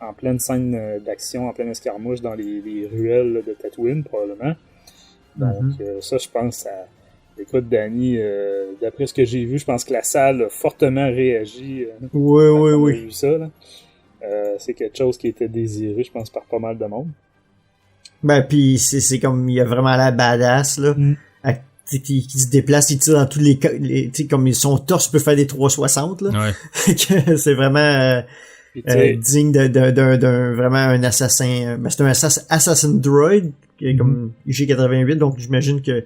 en pleine scène d'action, en pleine escarmouche dans les ruelles là, de Tatooine, probablement. Donc ça, je pense, écoute, Danny, d'après ce que j'ai vu, je pense que la salle a fortement réagi. Oui. Vu ça, là. C'est quelque chose qui était désiré, je pense, par pas mal de monde. Ben, puis c'est comme, il y a vraiment la badass, là. Qui se déplace, il tire dans tous les comme son torse peut faire des 360 là. Ouais. C'est vraiment digne d'un vraiment un assassin. Ben c'est un assassin droid qui est comme IG-88, donc j'imagine que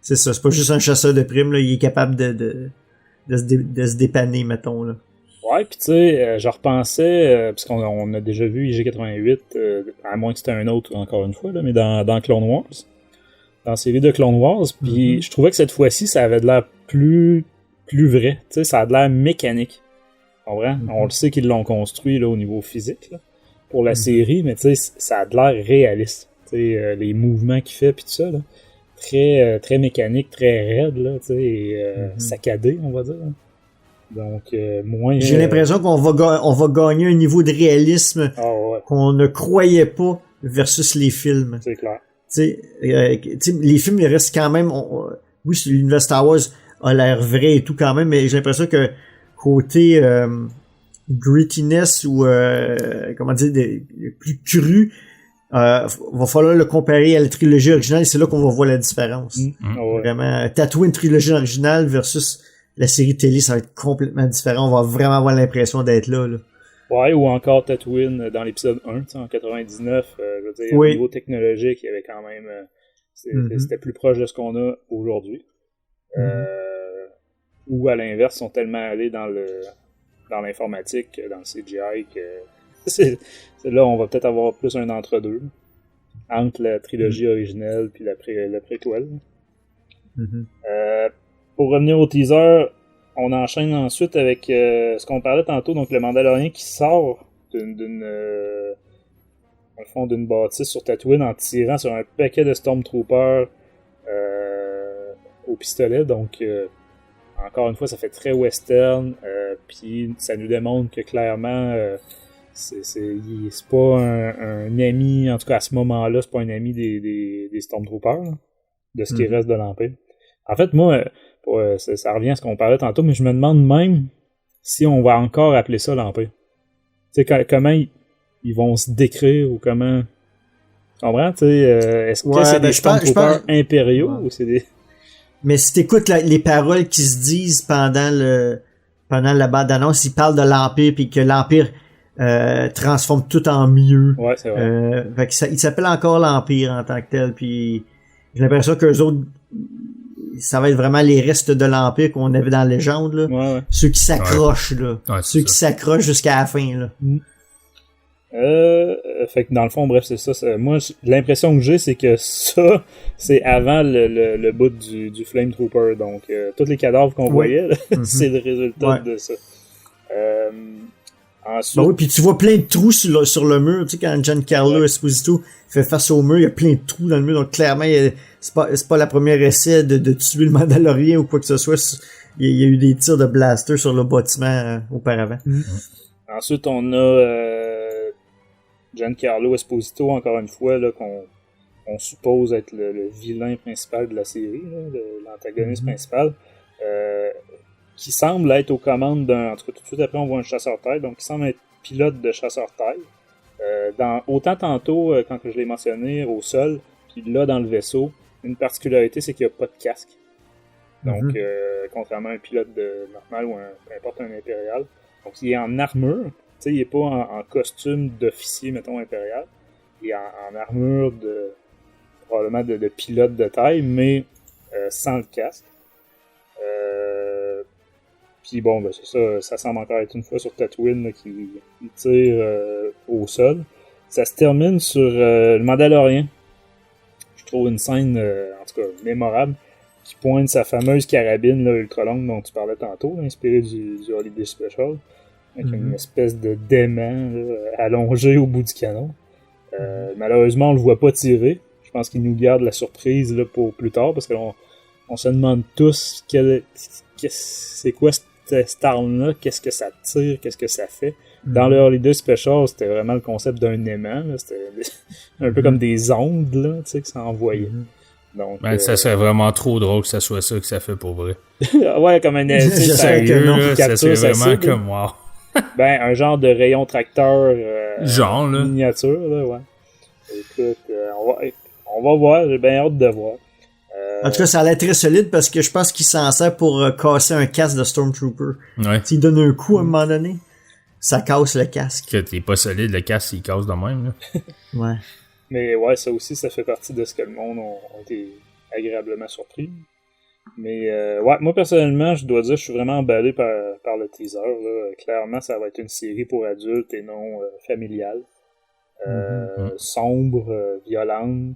c'est ça, c'est pas juste un chasseur de primes là, il est capable de se dépanner, mettons là. Ouais, pis tu sais, je repensais, parce qu'on a déjà vu IG-88, à moins que c'était un autre encore une fois là, mais dans Clone Wars. Dans la série de Clone Wars, puis je trouvais que cette fois-ci, ça avait de l'air plus vrai. Tu sais, ça a de l'air mécanique. Comprends? On le sait qu'ils l'ont construit là, au niveau physique là, pour la série, mais tu sais, ça a de l'air réaliste. Tu sais, les mouvements qu'il fait, puis tout ça, là, très mécanique, très raide, là, tu sais, saccadé, on va dire. Hein. Donc, moins... J'ai l'impression qu'on va gagner un niveau de réalisme qu'on ne croyait pas versus les films. C'est clair. Les films, ils restent quand même... oui, l'univers Star Wars a l'air vrai et tout quand même, mais j'ai l'impression que côté grittiness ou comment dire, plus cru, va falloir le comparer à la trilogie originale et c'est là qu'on va voir la différence. Vraiment, Tatooine trilogie originale versus la série télé, ça va être complètement différent. On va vraiment avoir l'impression d'être là. Ouais, ou encore Tatooine dans l'épisode 1, en 99, je veux dire, au niveau technologique, il y avait quand même... c'était plus proche de ce qu'on a aujourd'hui. Ou à l'inverse, ils sont tellement allés dans l'informatique, dans le CGI, que là, on va peut-être avoir plus un entre-deux, entre la trilogie originelle puis la préquel. Pour revenir au teaser... On enchaîne ensuite avec ce qu'on parlait tantôt, donc le Mandalorien qui sort au fond d'une bâtisse sur Tatooine en tirant sur un paquet de Stormtroopers au pistolet. Donc, encore une fois, ça fait très western. Puis ça nous démontre que clairement, c'est pas un ami, en tout cas à ce moment-là, c'est pas un ami des Stormtroopers, là, de ce qui reste de l'Empire. En fait, moi, ça revient à ce qu'on parlait tantôt, mais je me demande même si on va encore appeler ça l'Empire. Tu sais, comment ils vont se décrire ou comment... Tu comprends? Est-ce que c'est des Stormtroopers impériaux ou c'est des... Mais si t'écoutes les paroles qui se disent pendant la bande-annonce, ils parlent de l'Empire puis que l'Empire transforme tout en mieux. Ouais, c'est vrai. Fait que il s'appelle encore l'Empire en tant que tel, puis j'ai l'impression qu'eux autres, ça va être vraiment les restes de l'Empire qu'on avait dans la légende, là. Ouais. Ceux qui s'accrochent, là. Ouais, Ceux qui s'accrochent jusqu'à la fin, là. Fait que dans le fond, bref, c'est ça. Moi, l'impression que j'ai, c'est que ça, c'est avant le bout du Flame Trooper. Donc, tous les cadavres qu'on voyait, là, c'est le résultat de ça. Ensuite... oui, puis tu vois plein de trous sur le mur. Tu sais, quand Giancarlo Esposito fait face au mur, il y a plein de trous dans le mur. Donc, clairement, c'est pas la première essai de tuer le Mandalorien ou quoi que ce soit. Il y a eu des tirs de blaster sur le bâtiment auparavant. Ensuite, on a Giancarlo Esposito, encore une fois, là, qu'on suppose être le vilain principal de la série, là, l'antagoniste principal, qui semble être aux commandes d'un... En tout cas, tout de suite après, on voit un chasseur-tête, donc il semble être pilote de chasseur-tête. Autant tantôt, quand je l'ai mentionné, au sol, puis là, dans le vaisseau, une particularité, c'est qu'il n'y a pas de casque. Donc, contrairement à un pilote normal ou peu importe un impérial. Donc, il est en armure. Tu sais, il n'est pas en costume d'officier, mettons, impérial. Il est en armure probablement de pilote de taille, mais sans le casque. Puis bon, ben c'est ça semble encore être une fois sur Tatooine là, qui tire au sol. Ça se termine sur le Mandalorien. Je trouve une scène, en tout cas, mémorable, qui pointe sa fameuse carabine là, ultra longue dont tu parlais tantôt, là, inspirée du Holiday Special, avec une espèce de dément là, allongé au bout du canon. Malheureusement, on le voit pas tirer. Je pense qu'il nous garde la surprise là, pour plus tard, parce qu'on se demande tous c'est quoi cette arme-là, qu'est-ce que ça tire, qu'est-ce que ça fait. Dans le Holiday Special, c'était vraiment le concept d'un aimant. Là. C'était un peu comme des ondes là, tu sais, que ça envoyait. Donc, ça serait vraiment trop drôle que ça soit ça que ça fait pour vrai. Ouais, comme un sérieux, ça serait vraiment comme wow. Ben, un genre de rayon tracteur genre, là. Miniature, là, ouais. Écoute, on va voir, j'ai bien hâte de voir. En tout cas, ça a l'air très solide parce que je pense qu'il s'en sert pour casser un casque de Stormtrooper. Ouais. S'il donne un coup à un moment donné, ça casse le casque. Que t'es pas solide, le casque, il casse de même, là. Ouais. Mais ouais, ça aussi, ça fait partie de ce que le monde a été agréablement surpris. Mais ouais, moi personnellement, je dois dire, je suis vraiment emballé par le teaser. Là. Clairement, ça va être une série pour adultes et non familiale. Sombre, violente,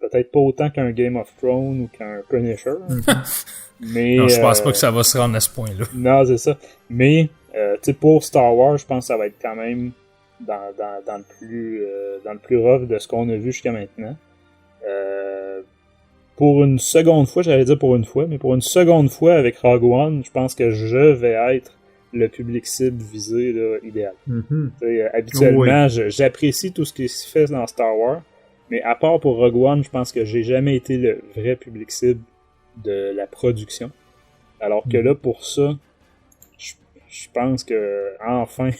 peut-être pas autant qu'un Game of Thrones ou qu'un Punisher. Mais non, je pense pas que ça va se rendre à ce point-là. Non, c'est ça. Mais tu sais, pour Star Wars, je pense que ça va être quand même dans le plus rough de ce qu'on a vu jusqu'à maintenant. Pour une seconde fois, j'allais dire pour une fois, mais pour une seconde fois avec Rogue One, je pense que je vais être le public cible visé là, idéal. Habituellement, j'apprécie tout ce qui se fait dans Star Wars, mais à part pour Rogue One, je pense que j'ai jamais été le vrai public cible de la production. Alors que là, pour ça, je pense que enfin,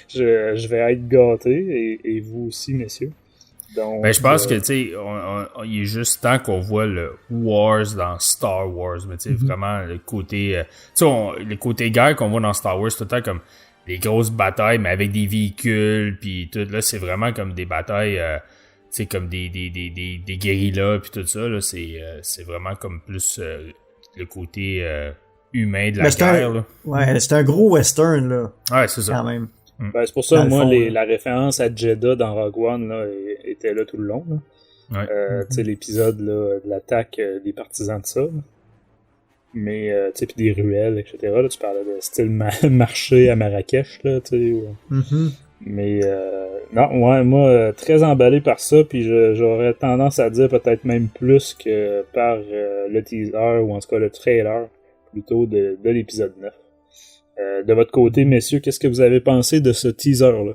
je vais être gâté, et vous aussi, messieurs. Donc, ben, je pense que, tu sais, il est juste temps qu'on voit le Wars dans Star Wars, mais tu sais, vraiment, le côté, tu sais, le côté guerre qu'on voit dans Star Wars, tout le temps comme des grosses batailles, mais avec des véhicules, puis tout, là, c'est vraiment comme des batailles, tu sais, comme des guérillas, puis tout ça, là, c'est vraiment comme plus le côté humain de la guerre, là. Ouais, c'est un gros western, là. Ouais, c'est ça. Quand même. Ben, c'est pour ça, moi, la référence à Jeddah dans Rogue One là, était là tout le long. Là. Ouais. Tu sais, l'épisode là, de l'attaque des partisans de ça. Là. Mais, tu sais, puis des ruelles, etc. Là, tu parlais de style marché à Marrakech, là, tu sais. Mais non, ouais, moi, très emballé par ça, puis j'aurais tendance à dire peut-être même plus que par le teaser, ou en tout cas le trailer, plutôt de l'épisode 9. De votre côté, messieurs, qu'est-ce que vous avez pensé de ce teaser-là?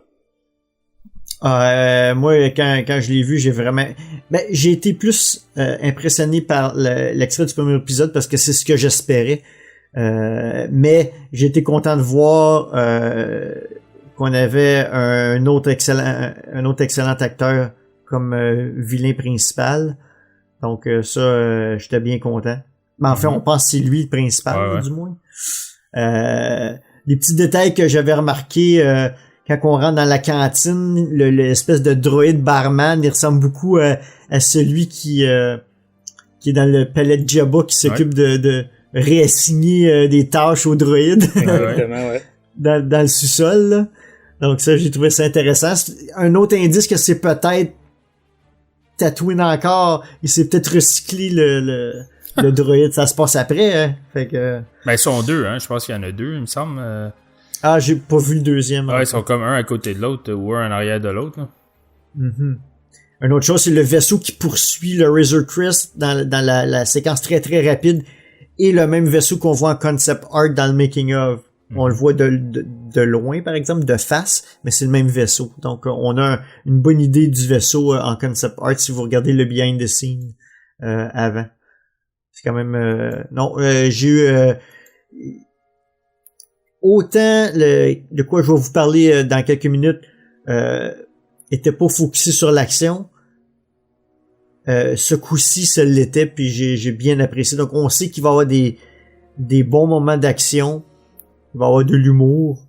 Moi, quand je l'ai vu, j'ai été plus impressionné par l'extrait du premier épisode parce que c'est ce que j'espérais. Mais j'ai été content de voir qu'on avait un autre excellent acteur comme vilain principal. Donc ça, j'étais bien content. Mais en fait, on pense que c'est lui le principal, ouais. du moins. Les petits détails que j'avais remarqués quand on rentre dans la cantine, l'espèce de droïde barman, il ressemble beaucoup à celui qui est dans le palais de Jabba qui s'occupe de réassigner des tâches aux droïdes. Exactement, ouais. dans le sous-sol, là. Donc ça, j'ai trouvé ça intéressant. Un autre indice que c'est peut-être Tatooine encore, il s'est peut-être recyclé le droïde. Ça se passe après, hein. Fait que... Ben, ils sont deux, hein. Je pense qu'il y en a deux, il me semble. Ah, j'ai pas vu le deuxième. Ouais, ils sont comme un à côté de l'autre ou un en arrière de l'autre, là. Mm-hmm. Une autre chose, c'est le vaisseau qui poursuit le Razor Crest dans la séquence très très rapide et le même vaisseau qu'on voit en concept art dans le making of. On le voit de loin, par exemple, de face, mais c'est le même vaisseau. Donc, on a une bonne idée du vaisseau en concept art si vous regardez le behind the scene avant. C'est quand même... j'ai eu... autant de quoi je vais vous parler dans quelques minutes était pas focusé sur l'action. Ce coup-ci, ça l'était, puis j'ai bien apprécié. Donc, on sait qu'il va y avoir des bons moments d'action. Il va y avoir de l'humour,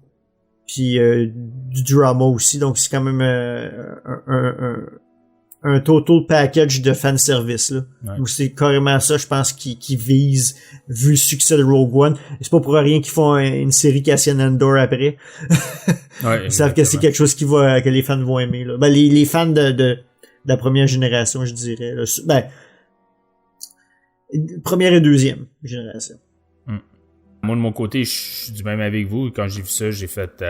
puis du drama aussi. Donc, c'est quand même un total package de fanservice, là. Ouais. Donc, c'est carrément ça, je pense, qui vise, vu le succès de Rogue One. C'est pas pour rien qu'ils font une série Cassian Andor après. Ouais, Ils savent que c'est quelque chose que les fans vont aimer, là. Ben, les fans de la première génération, je dirais, là. Ben, première et deuxième génération. Moi, de mon côté, je suis du même avec vous. Quand j'ai vu ça, j'ai fait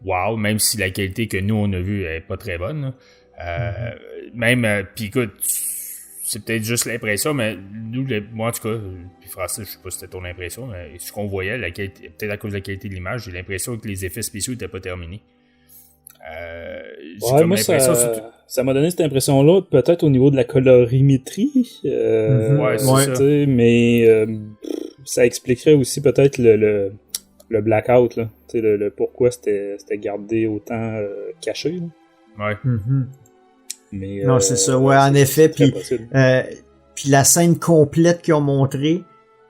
wow, même si la qualité que nous, on a vue est pas très bonne. Même, puis écoute, c'est peut-être juste l'impression, mais nous, moi, en tout cas, puis Francis, je sais pas si c'était ton impression, mais ce qu'on voyait, la qualité, peut-être à cause de la qualité de l'image, j'ai l'impression que les effets spéciaux étaient pas terminés. Ouais, moi, ça m'a donné cette impression-là, peut-être au niveau de la colorimétrie. Ouais, c'est ça. Mais ça expliquerait aussi peut-être le blackout, là. Le pourquoi c'était gardé autant caché. Là. Ouais. Mm-hmm. Mais, non, c'est ça. Ouais, en effet. Puis la scène complète qu'ils ont montrée,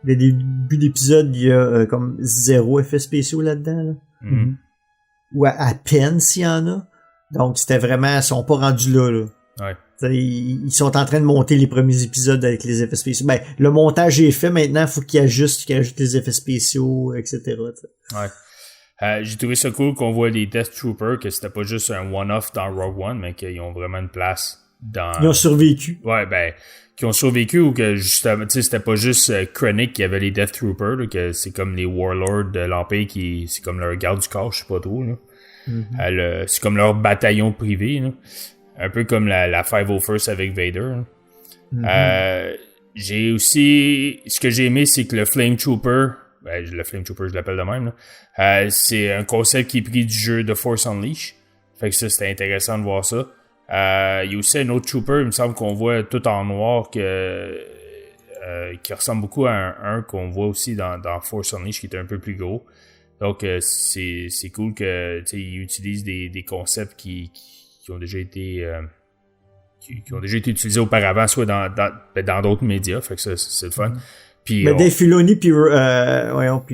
le début d'épisode, il y a comme 0 effets spéciaux là-dedans. Là. Mm-hmm. Ou à peine s'il y en a. Donc, c'était vraiment... Ils sont pas rendus là. Ouais. Ils sont en train de monter les premiers épisodes avec les effets spéciaux. Ben, le montage est fait. Maintenant, il faut qu'ils ajoutent les effets spéciaux, etc. T'sais. Ouais. J'ai trouvé ça cool qu'on voit les Death Troopers, que c'était pas juste un one-off dans Rogue One, mais qu'ils ont vraiment une place dans... Ils ont survécu. Ouais, ben, qui ont survécu ou que justement, tu sais, c'était pas juste Krennic qui avait les Death Troopers, là, que c'est comme les Warlords de l'Empire qui, c'est comme leur garde du corps, je sais pas trop, là. Mm-hmm. C'est comme leur bataillon privé, là. Un peu comme la 501st avec Vader. Mm-hmm. J'ai aussi... Ce que j'ai aimé, c'est que le Flame Trooper... Ben, le Flame Trooper, je l'appelle de même, là. C'est un concept qui est pris du jeu de Force Unleashed. Fait que ça, c'était intéressant de voir ça. Il y a aussi un autre Trooper, il me semble qu'on voit tout en noir, qui ressemble beaucoup à un qu'on voit aussi dans Force Unleashed, qui est un peu plus gros. Donc, c'est cool que ils utilisent des concepts qui ont déjà été qui ont déjà été utilisés auparavant, soit dans d'autres médias. Fait que ça, c'est le fun. Puis, mais Dave Filoni puis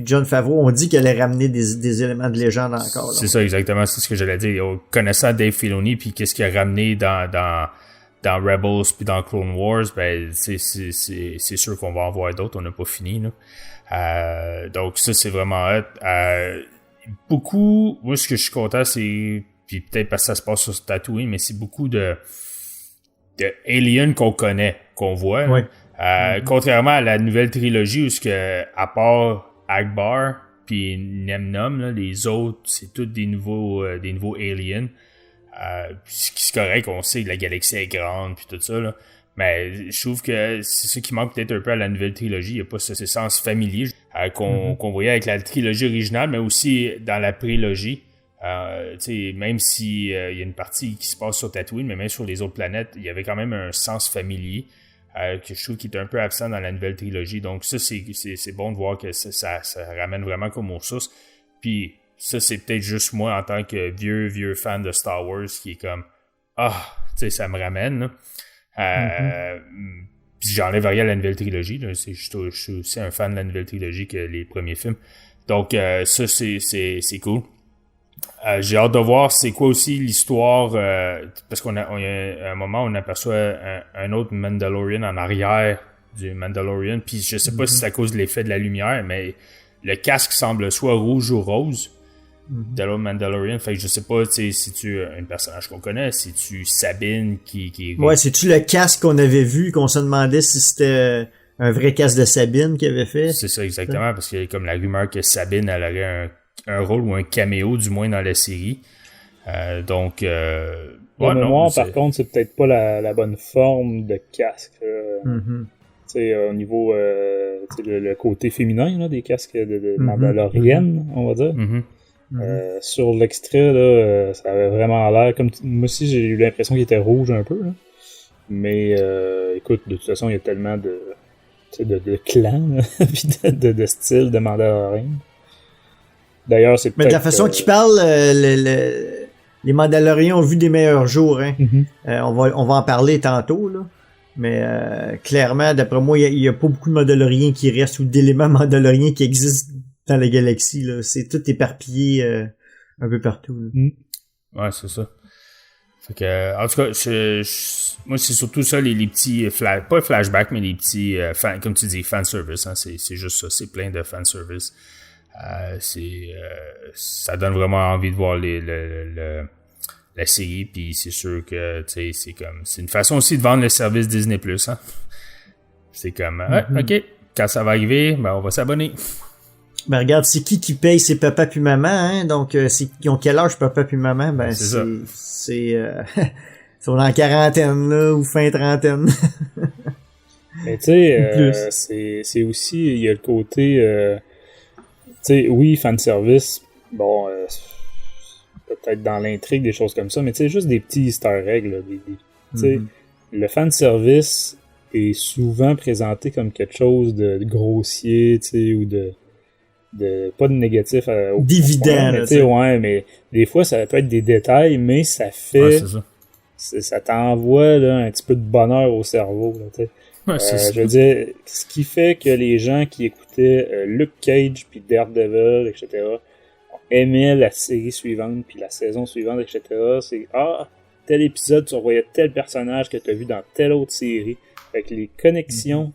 Jon Favreau ont dit qu'elle allait ramener des éléments de légende encore. C'est ça, exactement. C'est ce que j'allais dire. Connaissant Dave Filoni puis qu'est-ce qu'il a ramené dans Rebels puis dans Clone Wars, ben c'est sûr qu'on va en voir d'autres. On n'a pas fini, là. Donc ça, c'est vraiment hot. Beaucoup, moi, ce que je suis content, c'est, puis peut-être parce que ça se passe sur Tatooine, mais c'est beaucoup de aliens qu'on connaît, qu'on voit. Ouais. Contrairement à la nouvelle trilogie où à part Akbar puis Nemnum, là, les autres, c'est tous des nouveaux aliens. C'est correct, on sait que la galaxie est grande, puis tout ça, là. Mais je trouve que c'est ça qui manque peut-être un peu à la nouvelle trilogie. Il n'y a pas ce sens familier qu'on voyait avec la trilogie originale, mais aussi dans la prélogie. Même si y a une partie qui se passe sur Tatooine, mais même sur les autres planètes, il y avait quand même un sens familier que je trouve qui est un peu absent dans la nouvelle trilogie. Donc ça, c'est bon de voir que ça ramène vraiment comme aux sources. Puis ça, c'est peut-être juste moi en tant que vieux fan de Star Wars qui est comme ça me ramène, là. Puis j'enlève rien à la nouvelle trilogie, là. Je suis aussi un fan de la nouvelle trilogie que les premiers films. Donc ça, c'est cool. J'ai hâte de voir c'est quoi aussi l'histoire, parce à un moment on aperçoit un autre Mandalorian en arrière du Mandalorian, puis je sais pas si c'est à cause de l'effet de la lumière, mais le casque semble soit rouge ou rose de l'autre Mandalorian. Fait que je sais pas, si tu un personnage qu'on connaît, si tu Sabine qui est... Ouais, c'est-tu le casque qu'on avait vu, qu'on se demandait si c'était un vrai casque de Sabine qu'il avait fait? C'est ça, exactement, parce qu'il y a comme la rumeur que Sabine, elle aurait un rôle ou un caméo, du moins dans la série. Donc... la mémoire, par contre, c'est peut-être pas la bonne forme de casque. Au niveau le côté féminin là, des casques de Mandalorienne, on va dire. Sur l'extrait, là, ça avait vraiment l'air comme... Moi aussi, j'ai eu l'impression qu'il était rouge un peu. Là. Mais écoute, de toute façon, il y a tellement de clans puis de styles de Mandalorian. D'ailleurs, c'est peut-être... Mais de la façon qu'il parle, les Mandaloriens ont vu des meilleurs jours. Hein. On va en parler tantôt, là. Mais clairement, d'après moi, il y a pas beaucoup de Mandaloriens qui restent ou d'éléments Mandaloriens qui existent dans la galaxie. Là. C'est tout éparpillé un peu partout. Là. Ouais, c'est ça. Fait que, en tout cas, moi, c'est surtout ça, les petits pas flashbacks, mais les petits, comme tu dis, fanservice. Hein, c'est juste ça, c'est plein de fanservice. Ça donne vraiment envie de voir la série, puis c'est sûr que c'est une façon aussi de vendre le service Disney+. Hein? C'est comme ok, quand ça va arriver, on va s'abonner. Ben regarde, c'est qui paye, c'est papa puis maman, hein? Donc ils ont quel âge papa puis maman? Ben c'est ils sont en quarantaine là ou fin trentaine. Mais tu sais, c'est aussi il y a le côté oui, fanservice, bon, peut-être dans l'intrigue, des choses comme ça, mais tu sais, juste des petits easter eggs, là, le fanservice est souvent présenté comme quelque chose de grossier, tu sais, ou de pas de négatif d'évident, tu sais, ouais, mais des fois, ça peut être des détails, mais ça fait... Ouais, c'est ça. Ça t'envoie, là, un petit peu de bonheur au cerveau, là, tu sais. Ouais, je veux dire, ce qui fait que les gens qui écoutaient Luke Cage puis Daredevil, etc., aimaient la série suivante puis la saison suivante, etc., c'est tel épisode, tu revoyais tel personnage que tu as vu dans telle autre série. Fait que les connexions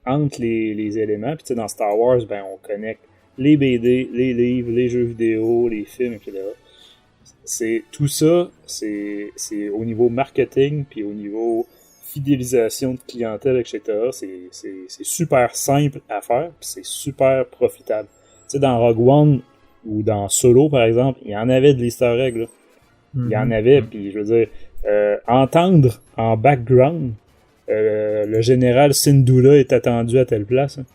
entre les éléments, puis tu sais, dans Star Wars, ben on connecte les BD, les livres, les jeux vidéo, les films, etc. Tout ça, c'est au niveau marketing puis au niveau fidélisation de clientèle, etc. C'est super simple à faire, puis c'est super profitable. Tu sais, dans Rogue One ou dans Solo, par exemple, il y en avait de l'easter egg, là. Il y en avait, puis je veux dire, entendre en background le général Syndulla est attendu à telle place. Hein.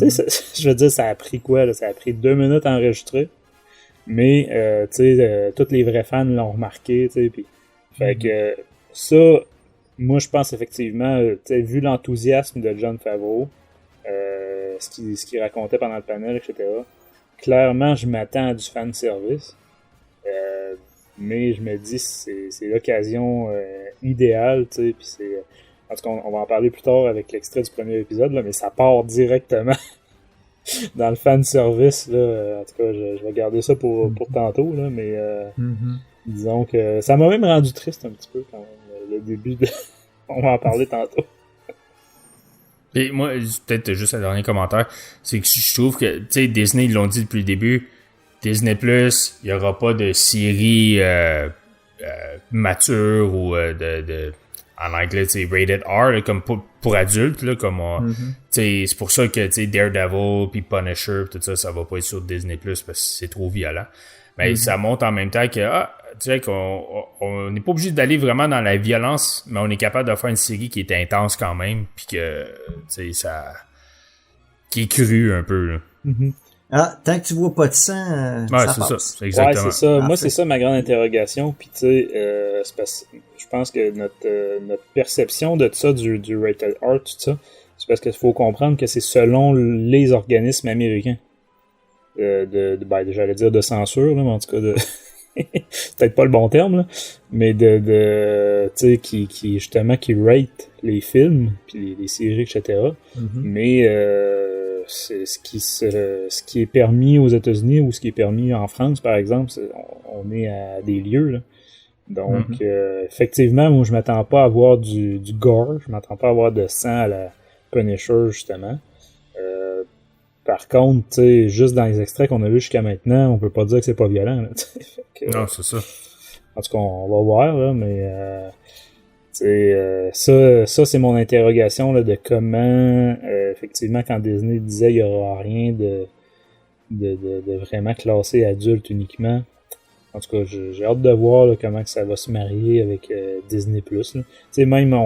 Tu sais, je veux dire, ça a pris quoi, là? Ça a pris 2 minutes à enregistrer, mais, tu sais, tous les vrais fans l'ont remarqué, tu sais, puis... Fait que, ça... Moi, je pense effectivement, vu l'enthousiasme de Jon Favreau, ce qu'il racontait pendant le panel, etc., clairement, je m'attends à du fanservice. Mais je me dis, c'est l'occasion idéale, tu sais, puis c'est... En tout cas, on va en parler plus tard avec l'extrait du premier épisode, là, mais ça part directement dans le fanservice, là. En tout cas, je vais garder ça pour tantôt, là, mais disons que ça m'a même rendu triste un petit peu quand même. Le début de... On va en parler tantôt. Et moi, peut-être juste un dernier commentaire, c'est que je trouve que, tu sais, Disney, ils l'ont dit depuis le début, Disney+, il n'y aura pas de série mature ou en anglais, tu sais, rated R, là, comme pour adultes, là, comme tu sais, c'est pour ça que, tu sais, Daredevil puis Punisher pis tout ça, ça va pas être sur Disney+, parce que c'est trop violent. Mais ça montre en même temps que, tu sais, qu'on n'est pas obligé d'aller vraiment dans la violence, mais on est capable de faire une série qui est intense quand même, puis que, tu sais, ça... qui est cru un peu, là. Ah, tant que tu vois pas de sang, ouais, ça c'est passe. ça, c'est exactement. Ouais, c'est ça. Moi, Parfait. c'est ça ma grande interrogation. Puis, tu sais, je pense que notre perception de ça, du rated R, tout ça, c'est parce qu'il faut comprendre que c'est selon les organismes américains. J'allais dire de censure, là, mais en tout cas, c'est peut-être pas le bon terme, là, mais tu sais, qui justement, qui rate les films, puis les séries, etc. Mais, c'est ce qui est permis aux États-Unis ou ce qui est permis en France, par exemple, on est à des lieux, là. Donc, effectivement, moi, je m'attends pas à voir du gore, je m'attends pas à voir de sang à la Punisher, justement. Par contre, tu sais, juste dans les extraits qu'on a vus jusqu'à maintenant, on peut pas dire que c'est pas violent, là. Non, c'est ça. En tout cas, on va voir, là, mais ça c'est mon interrogation là, de comment effectivement quand Disney disait il y aura rien de vraiment classé adulte uniquement. En tout cas, j'ai hâte de voir là, comment que ça va se marier avec Disney+. Tu sais, même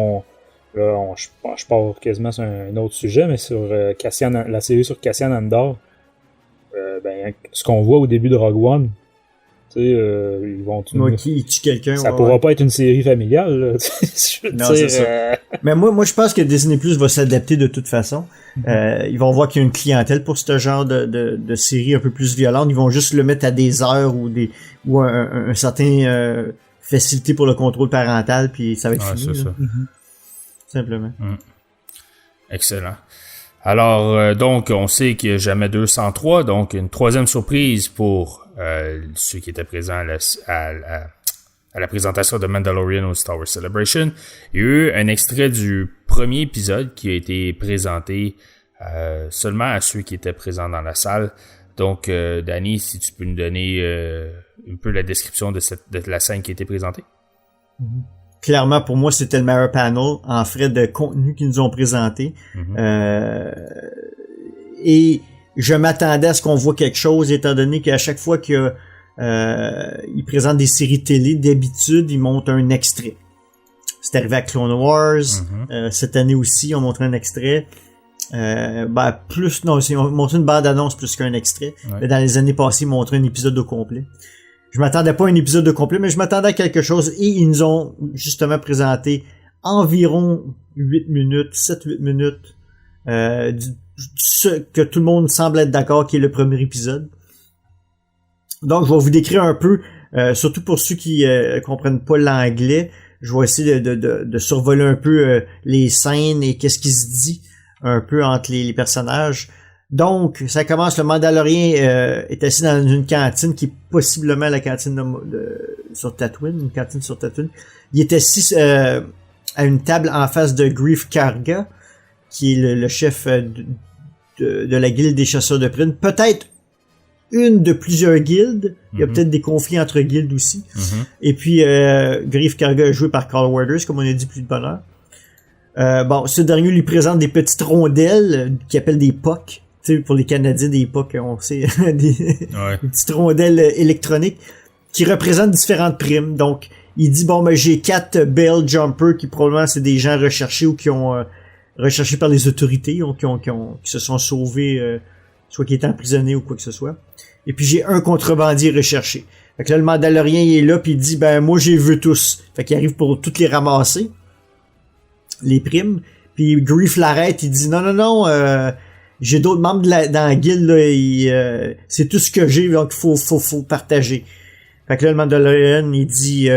je pars quasiment sur un autre sujet, mais sur la série sur Cassian Andor, ce qu'on voit au début de Rogue One, tu sais, ils vont qui tue quelqu'un. Ça pourra pas être une série familiale, là. Non, c'est ça. Mais moi, je pense que Disney Plus va s'adapter de toute façon. Ils vont voir qu'il y a une clientèle pour ce genre de série un peu plus violente. Ils vont juste le mettre à des heures ou un certain facilité pour le contrôle parental, puis ça va être fini. C'est ça. Simplement. Excellent. Alors, donc, on sait qu'il n'y a jamais 203, donc une troisième surprise pour ceux qui étaient présents à la présentation de Mandalorian au Star Wars Celebration. Il y a eu un extrait du premier épisode qui a été présenté seulement à ceux qui étaient présents dans la salle. Donc, Danny, si tu peux nous donner un peu la description de la scène qui a été présentée. Clairement, pour moi, c'était le meilleur panel en frais de contenu qu'ils nous ont présenté. Et je m'attendais à ce qu'on voit quelque chose, étant donné qu'à chaque fois qu'ils présentent des séries télé, d'habitude, ils montrent un extrait. C'est arrivé à Clone Wars. Cette année aussi, on montre un extrait. On montre une bande-annonce plus qu'un extrait. Ouais. Mais dans les années passées, ils montraient un épisode au complet. Je m'attendais pas à un épisode de complet, mais je m'attendais à quelque chose. Et ils nous ont justement présenté environ 7-8 minutes ce que tout le monde semble être d'accord qui est le premier épisode. Donc, je vais vous décrire un peu, surtout pour ceux qui comprennent pas l'anglais. Je vais essayer de survoler un peu les scènes et qu'est-ce qui se dit un peu entre les personnages. Donc, ça commence, le Mandalorien est assis dans une cantine qui est possiblement la cantine sur Tatooine, une cantine sur Tatooine. Il est assis à une table en face de Greef Karga, qui est le chef de la guilde des chasseurs de primes. Peut-être une de plusieurs guildes. Il y a peut-être des conflits entre guildes aussi. Et puis, Greef Karga est joué par Carl Weathers, comme on a dit plus de bonheur. Ce dernier lui présente des petites rondelles qu'il appelle des POC. Tu sais, pour les Canadiens, des POC, on sait, des petites rondelles électroniques qui représentent différentes primes. Donc, il dit, j'ai 4 Bail Jumpers qui probablement c'est des gens recherchés ou qui ont recherchés par les autorités ou qui se sont sauvés, soit qui étaient emprisonnés ou quoi que ce soit. Et puis j'ai un contrebandier recherché. Fait que là, le Mandalorien, il est là, puis il dit, moi, j'ai vu tous. Fait qu'il arrive pour toutes les ramasser, les primes. Puis Greef l'arrête, il dit, non, j'ai d'autres membres dans la guilde, là, c'est tout ce que j'ai, donc faut partager. Fait que là, le Mandalorian, il dit,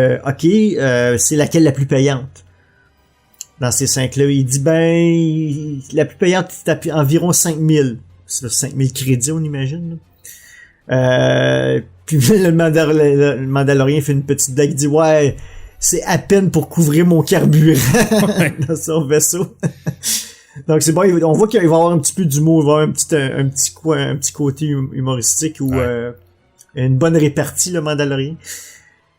c'est laquelle la plus payante? Dans ces 5-là, il dit, la plus payante, c'est environ 5000. C'est 5000 crédits, on imagine, là. Puis le Mandalorien fait une petite blague, il dit, c'est à peine pour couvrir mon carburant dans son vaisseau. Donc c'est bon, on voit qu'il va y avoir un petit peu d'humour, il va y avoir un petit côté humoristique ou une bonne répartie, le Mandalorien.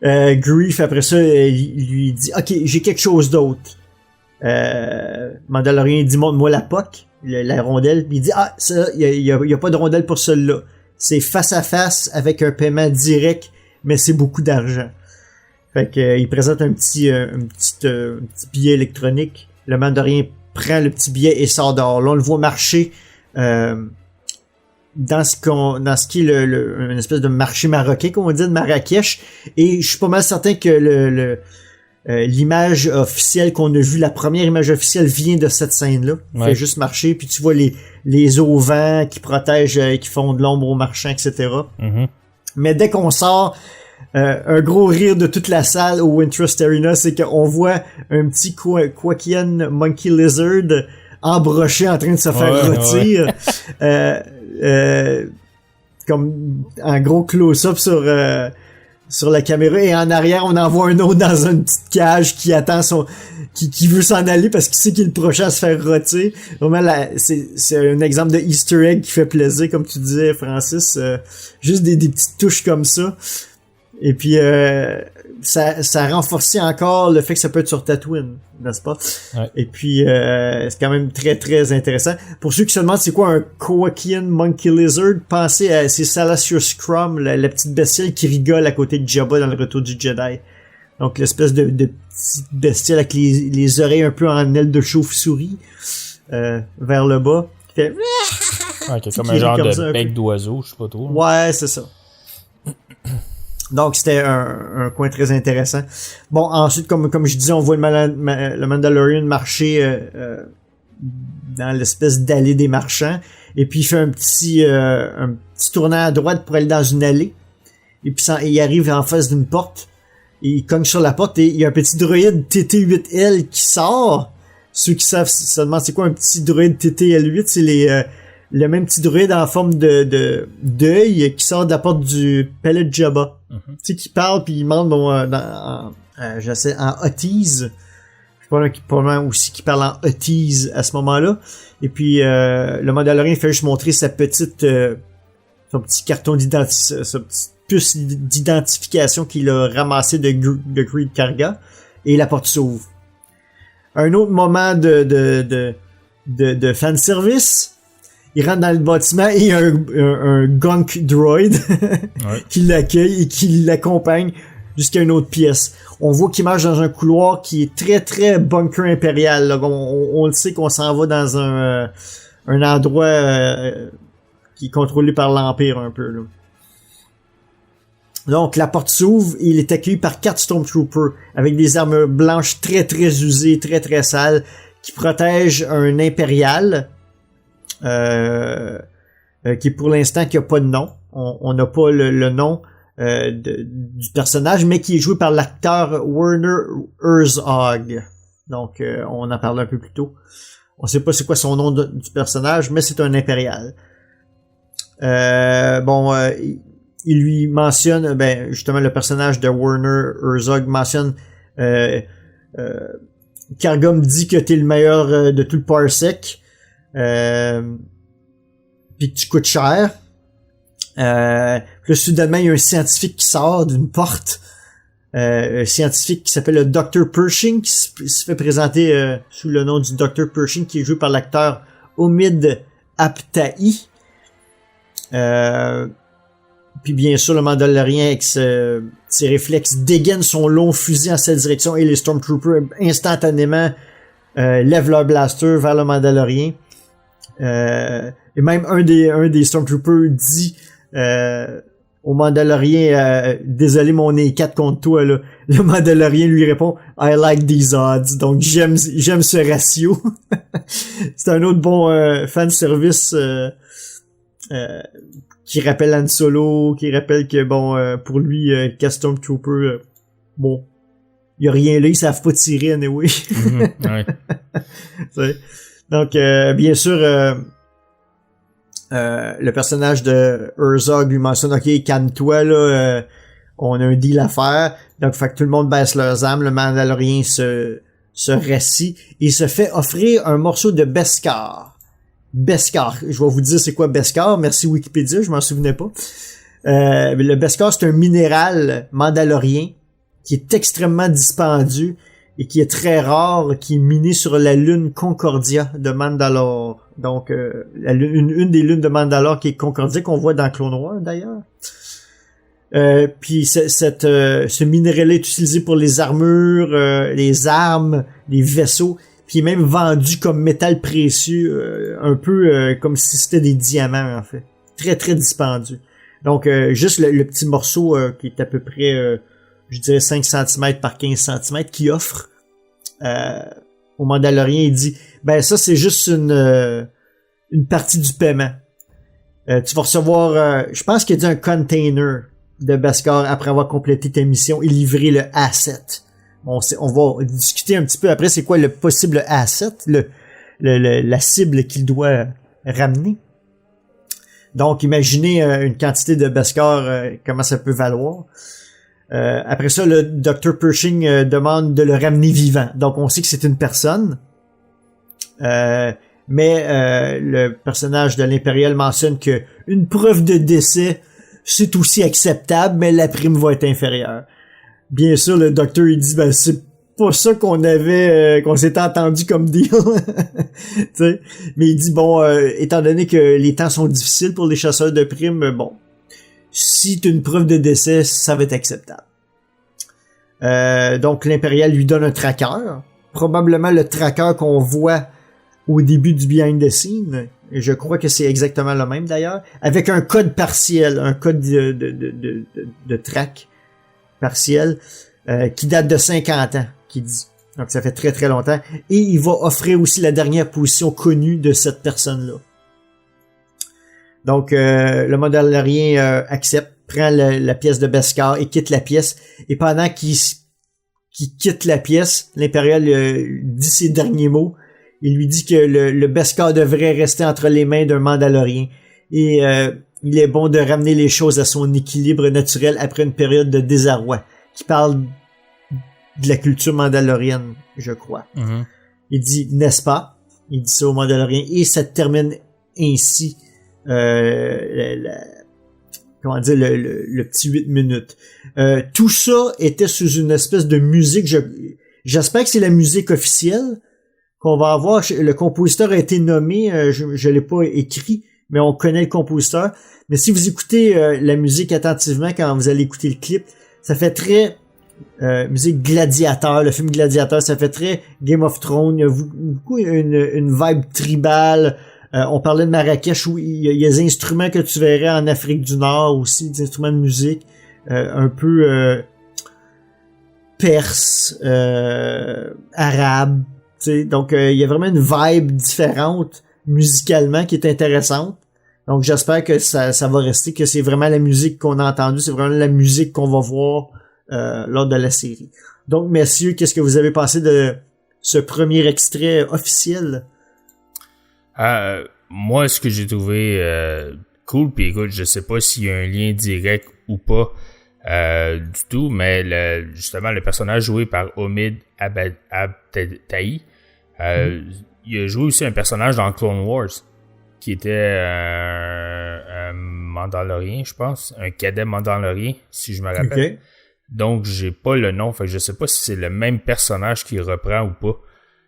Greef, après ça, il lui dit, j'ai quelque chose d'autre. Mandalorian dit montre-moi la POC, la rondelle, puis il dit ça, il y a pas de rondelle pour celle-là. C'est face à face avec un paiement direct, mais c'est beaucoup d'argent. Fait que il présente un petit billet électronique. Le Mandalorian prend le petit billet et sort dehors. Là, on le voit marcher dans ce qui est une espèce de marché marocain, comme on dit, de Marrakech. Et je suis pas mal certain que l'image officielle qu'on a vue, la première image officielle vient de cette scène-là. Il fait juste marcher, puis tu vois les auvents qui protègent et qui font de l'ombre aux marchands, etc. Mm-hmm. Mais dès qu'on sort, un gros rire de toute la salle au Wintrust Arena, c'est qu'on voit un petit Quakian Monkey Lizard embroché en train de se faire rôtir. Comme un gros close-up sur la caméra, et en arrière on en voit un autre dans une petite cage qui attend qui veut s'en aller parce qu'il sait qu'il est le prochain à se faire rôtir. Vraiment c'est un exemple de Easter egg qui fait plaisir, comme tu disais, Francis. Juste des petites touches comme ça. Et puis ça renforçait encore le fait que ça peut être sur Tatooine, n'est-ce pas? Ouais. Et puis c'est quand même très très intéressant. Pour ceux qui se demandent c'est quoi un Quakian Monkey Lizard, pensez à c'est Salacious Crumb, la petite bestiole qui rigole à côté de Jabba dans le Retour du Jedi. Donc l'espèce de petite bestiole avec les oreilles un peu en aile de chauve-souris vers le bas. Qui fait... Ouais, qui est comme un genre de bec d'oiseau, je sais pas trop. Ouais, c'est ça. Donc c'était un coin très intéressant. Bon, ensuite, comme je disais, on voit le Mandalorian marcher dans l'espèce d'allée des marchands, et puis il fait un petit tournant à droite pour aller dans une allée, et puis il arrive en face d'une porte, et il cogne sur la porte, et il y a un petit droïde TT-8L qui sort. Ceux qui savent, se demandent c'est quoi un petit droïde TT-L8, c'est le même petit droïde en forme de d'œil qui sort de la porte du palais de Jabba. Mm-hmm. Tu sais, qui parle puis il demande en Huttese. Probablement aussi qui parle en Huttese à ce moment-là. Et puis le Mandalorian fait juste montrer son petit carton d'identification, sa petite puce d'identification qu'il a ramassé de Greed Karga, et la porte s'ouvre. Un autre moment de fanservice. Il rentre dans le bâtiment et il y a un gunk droid qui l'accueille et qui l'accompagne jusqu'à une autre pièce. On voit qu'il marche dans un couloir qui est très très bunker impérial. Là. On le sait qu'on s'en va dans un endroit qui est contrôlé par l'Empire un peu. Là. Donc la porte s'ouvre et il est accueilli par 4 Stormtroopers avec des armes blanches très très usées, très très sales, qui protègent un impérial. Qui pour l'instant qui a pas de nom. On n'a pas le nom du personnage, mais qui est joué par l'acteur Werner Herzog. Donc on en parlait un peu plus tôt. On sait pas c'est quoi son nom du personnage, mais c'est un impérial. Il lui mentionne, justement le personnage de Werner Herzog mentionne Karga me dit que t'es le meilleur de tout le parsec. Puis que tu coûtes cher. Puis là, soudainement, il y a un scientifique qui sort d'une porte. Un scientifique qui s'appelle le Dr. Pershing, qui se fait présenter sous le nom du Dr. Pershing, qui est joué par l'acteur Omid Aptahi. Puis bien sûr, le Mandalorian, avec ses réflexes, dégaine son long fusil en cette direction, et les Stormtroopers instantanément lèvent leur blaster vers le Mandalorian. Et même un des Stormtroopers dit au Mandalorian désolé, mais on est 4 contre toi là. Le Mandalorian lui répond I like these odds. Donc j'aime ce ratio. C'est un autre bon fan service qui rappelle Han Solo, qui rappelle que pour lui 4 Stormtroopers bon, il y a rien là, ils savent pas tirer anyway. Mm-hmm, ouais. Donc, bien sûr, le personnage de Herzog lui mentionne, OK, calme-toi, là, on a un deal à faire. Donc, fait que tout le monde baisse leurs armes, le Mandalorian se rassit et se fait offrir un morceau de Beskar. Beskar, je vais vous dire c'est quoi Beskar, merci Wikipédia, je m'en souvenais pas. Le Beskar, c'est un minéral mandalorien qui est extrêmement dispendieux et qui est très rare, qui est miné sur la lune Concordia de Mandalore. Donc, une des lunes de Mandalore qui est Concordia, qu'on voit dans Clone Wars d'ailleurs. Puis ce minerai-là est utilisé pour les armures, les armes, les vaisseaux, puis il est même vendu comme métal précieux, un peu comme si c'était des diamants en fait. Très très dispendieux. Donc juste le petit morceau qui est à peu près, je dirais 5 cm par 15 cm qui offre au Mandalorien, il dit ben ça c'est juste une partie du paiement. Tu vas recevoir, je pense qu'il y a un container de Beskar après avoir complété ta mission et livré le asset. On va discuter un petit peu après c'est quoi le possible asset, la cible qu'il doit ramener. Donc imaginez une quantité de Beskar, comment ça peut valoir. Après ça, le Dr. Pershing demande de le ramener vivant. Donc on sait que c'est une personne. Mais le personnage de l'Impérial mentionne que une preuve de décès c'est aussi acceptable, mais la prime va être inférieure. Bien sûr, le docteur, il dit, ben, c'est pas ça qu'on s'était entendu comme deal. T'sais? Mais il dit, bon, étant donné que les temps sont difficiles pour les chasseurs de primes, bon, si t'as une preuve de décès, ça va être acceptable. Donc, l'Impérial lui donne un tracker. Probablement le tracker qu'on voit au début du behind the scene. Et je crois que c'est exactement le même d'ailleurs, avec un code partiel, un code de track partiel qui date de 50 ans, qui dit. Donc ça fait très très longtemps. Et il va offrir aussi la dernière position connue de cette personne-là. Donc le Mandalorien accepte, prend la pièce de Beskar et quitte la pièce. Et pendant qu'il quitte la pièce, l'Impérial dit ses derniers mots. Il lui dit que le Beskar devrait rester entre les mains d'un Mandalorien. Et il est bon de ramener les choses à son équilibre naturel après une période de désarroi. Qui parle de la culture mandalorienne, je crois. Mm-hmm. Il dit, n'est-ce pas? Il dit ça au Mandalorien. Et ça termine ainsi comment dire, le petit 8 minutes. Tout ça était sous une espèce de musique. J'espère que c'est la musique officielle qu'on va avoir. Le compositeur a été nommé, je l'ai pas écrit, mais on connaît le compositeur. Mais si vous écoutez la musique attentivement quand vous allez écouter le clip, ça fait très musique Gladiateur, le film Gladiateur, ça fait très Game of Thrones, il y a beaucoup une vibe tribale. On parlait de Marrakech où il y a des instruments que tu verrais en Afrique du Nord aussi, des instruments de musique un peu perse, arabe. Donc, il y a vraiment une vibe différente musicalement qui est intéressante. Donc, j'espère que ça va rester, que c'est vraiment la musique qu'on a entendue, c'est vraiment la musique qu'on va voir lors de la série. Donc, messieurs, qu'est-ce que vous avez pensé de ce premier extrait officiel? Moi, ce que j'ai trouvé cool, puis écoute, je sais pas s'il y a un lien direct ou pas du tout, mais justement, le personnage joué par Omid Abtahi, il a joué aussi un personnage dans Clone Wars qui était un Mandalorien, je pense, un cadet Mandalorien, si je me rappelle. Okay. Donc, j'ai pas le nom, fait que je sais pas si c'est le même personnage qu'il reprend ou pas.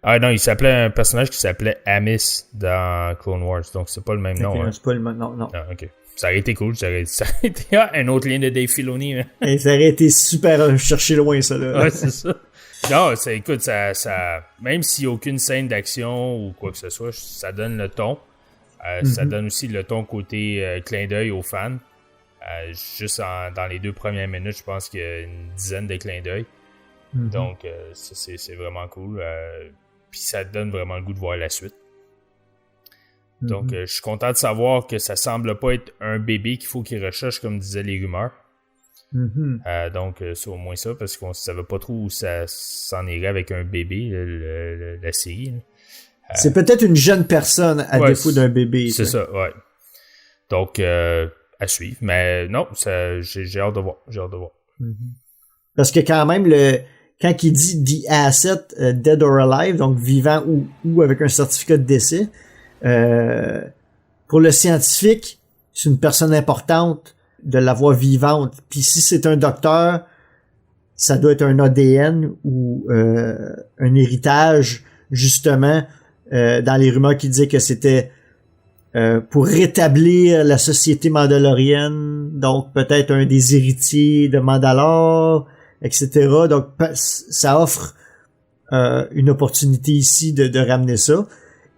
Ah non, il s'appelait un personnage qui s'appelait Amis dans Clone Wars, donc c'est pas le même nom. Hein. C'est pas le même, non. Ah, ok. Ça aurait été cool, ça aurait été un autre lien de Dave Filoni. Mais... Et ça aurait été super chercher loin, ça, là. Ouais, c'est ça. Non, écoute, ça, même s'il n'y a aucune scène d'action ou quoi que ce soit, ça donne le ton. Ça donne aussi le ton côté clin d'œil aux fans. Juste dans les 2 premières minutes, je pense qu'il y a une dizaine de clins d'œil. Donc, ça, c'est vraiment cool. Puis ça donne vraiment le goût de voir la suite. Donc, je suis content de savoir que ça semble pas être un bébé qu'il faut qu'il recherche, comme disaient les rumeurs. Donc, c'est au moins ça, parce qu'on ne savait pas trop où ça s'en irait avec un bébé, la série. C'est peut-être une jeune personne à défaut d'un bébé. C'est ça, ouais. Donc, à suivre. Mais non, j'ai hâte de voir. Parce que quand même, quand il dit « The asset dead or alive », donc vivant ou avec un certificat de décès, pour le scientifique, c'est une personne importante de l'avoir vivante. Puis si c'est un docteur, ça doit être un ADN ou un héritage, justement, dans les rumeurs qui disaient que c'était pour rétablir la société mandalorienne, donc peut-être un des héritiers de Mandalore, etc. Donc ça offre une opportunité ici de ramener ça.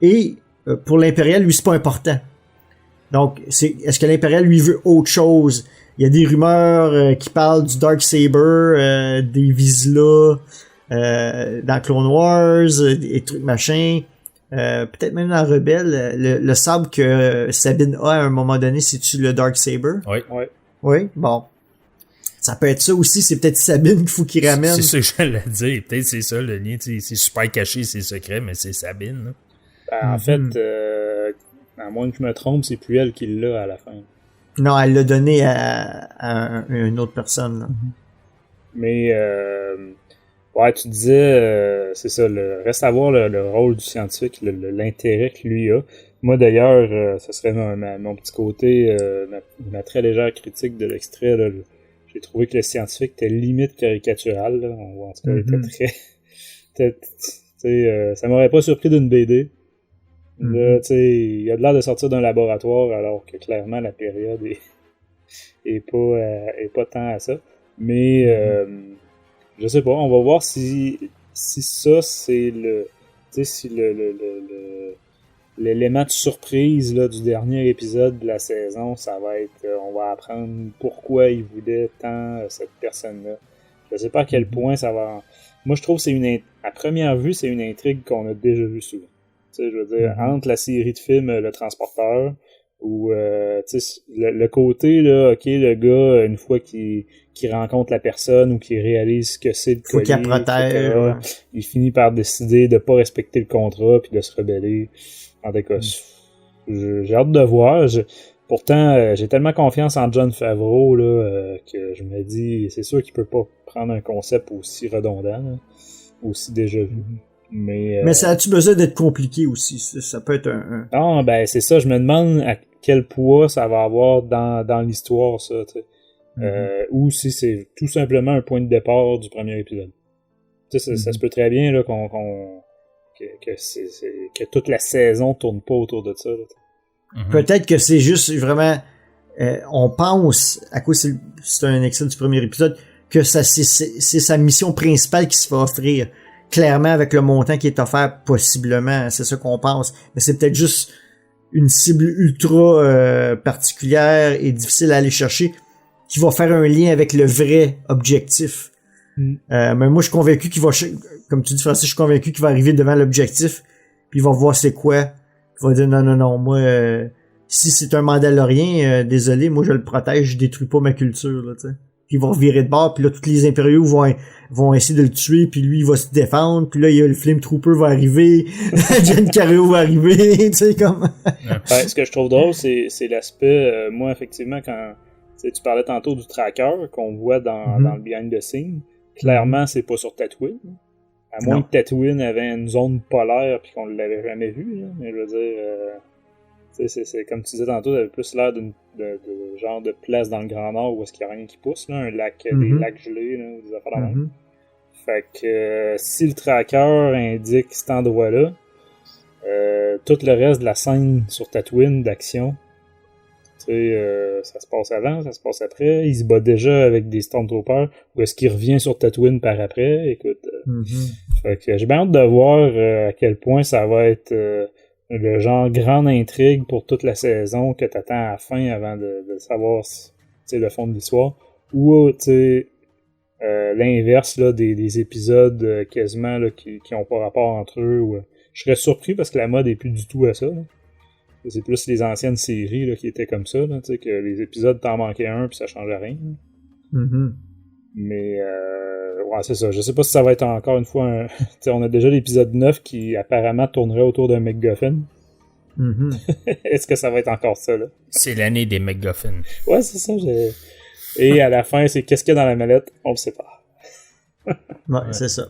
Et pour l'Impérial, lui, c'est pas important. Donc, est-ce que l'Impérial, lui, veut autre chose? Il y a des rumeurs qui parlent du Darksaber, des Vizsla dans Clone Wars, des trucs machin. Peut-être même dans Rebelle, le sabre que Sabine a à un moment donné, c'est-tu le Darksaber? Oui. Oui, bon. Ça peut être ça aussi, c'est peut-être Sabine qu'il faut qu'il ramène. C'est ça que j'allais dire. Peut-être c'est ça le lien. C'est super caché, c'est secret, mais c'est Sabine. Là. Ben, en fait, à moins que je me trompe, c'est plus elle qui l'a à la fin. Non, elle l'a donné à une autre personne. Là. Mais, ouais, tu disais, c'est ça, reste à voir le rôle du scientifique, l'intérêt que lui a. Moi, d'ailleurs, ce serait mon petit côté, ma très légère critique de l'extrait. Là, j'ai trouvé que le scientifique était limite caricatural. Là. En tout cas, il était très... ça m'aurait pas surpris d'une BD. Là, il a de l'air de sortir d'un laboratoire alors que clairement la période est pas tant à ça. Mais je sais pas, on va voir si ça c'est l'élément de surprise là, du dernier épisode de la saison, ça va être on va apprendre pourquoi il voulait tant cette personne-là. Je sais pas à quel point ça va. Moi je trouve que c'est à première vue, c'est une intrigue qu'on a déjà vue souvent. Je veux dire, entre la série de films Le Transporteur, ou le côté, là, ok, le gars, une fois qu'il rencontre la personne ou qu'il réalise ce que c'est le faut collier, qu'il protège, ouais. Il finit par décider de pas respecter le contrat puis de se rebeller. En tout cas, j'ai hâte de voir. Pourtant, j'ai tellement confiance en Jon Favreau là, que je me dis, c'est sûr qu'il peut pas prendre un concept aussi redondant, là, aussi déjà vu. Mais ça a-tu besoin d'être compliqué aussi? Ça peut être un... Non, ben c'est ça, je me demande à quel poids ça va avoir dans l'histoire, ça, tu sais. Ou si c'est tout simplement un point de départ du premier épisode. Tu sais, ça se peut très bien là, que toute la saison tourne pas autour de ça. Là, Peut-être que c'est juste vraiment... on pense, à quoi c'est un extrait du premier épisode, que c'est sa mission principale qui se fait offrir. Clairement, avec le montant qui est offert, possiblement, c'est ça qu'on pense. Mais c'est peut-être juste une cible ultra particulière et difficile à aller chercher qui va faire un lien avec le vrai objectif. Mais moi, je suis convaincu qu'il va, comme tu dis, Francis, je suis convaincu qu'il va arriver devant l'objectif puis il va voir c'est quoi. Il va dire non, moi, si c'est un Mandalorien, désolé, moi je le protège, je détruis pas ma culture, là, tu sais. Puis ils vont virer de bord, puis là, tous les impériaux vont essayer de le tuer, puis lui, il va se défendre, puis là, il y a le Flame Trooper va arriver, Giancarlo va arriver, tu sais, comme... Ce que je trouve drôle, c'est l'aspect, moi, effectivement, quand tu parlais tantôt du tracker qu'on voit dans le behind the scene, clairement, c'est pas sur Tatooine. À moins que Tatooine avait une zone polaire, puis qu'on l'avait jamais vu, là. Mais je veux dire... c'est comme tu disais tantôt, ça avait plus l'air de genre de place dans le Grand Nord où est-ce qu'il n'y a rien qui pousse, là, un lac, des lacs gelés, là, ou des affaires de même. Fait que si le tracker indique cet endroit-là, tout le reste de la scène sur Tatooine d'action, tu sais, ça se passe avant, ça se passe après, il se bat déjà avec des Stormtroopers, ou est-ce qu'il revient sur Tatooine par après, écoute. Fait que j'ai bien hâte de voir à quel point ça va être... le genre grande intrigue pour toute la saison que t'attends à la fin avant de savoir le fond de l'histoire, ou l'inverse là, des épisodes quasiment là, qui ont pas rapport entre eux. Je serais surpris parce que la mode est plus du tout à ça. Là. C'est plus les anciennes séries là, qui étaient comme ça, là, que les épisodes t'en manquait un puis ça changeait rien. Mais ouais, c'est ça. Je sais pas si ça va être encore une fois on a déjà l'épisode 9 qui apparemment tournerait autour d'un MacGuffin. Est-ce que ça va être encore ça, là? C'est l'année des MacGuffins. Ouais, c'est ça. Et à la fin, c'est qu'est-ce qu'il y a dans la mallette? On le sait pas. Ouais, c'est ça.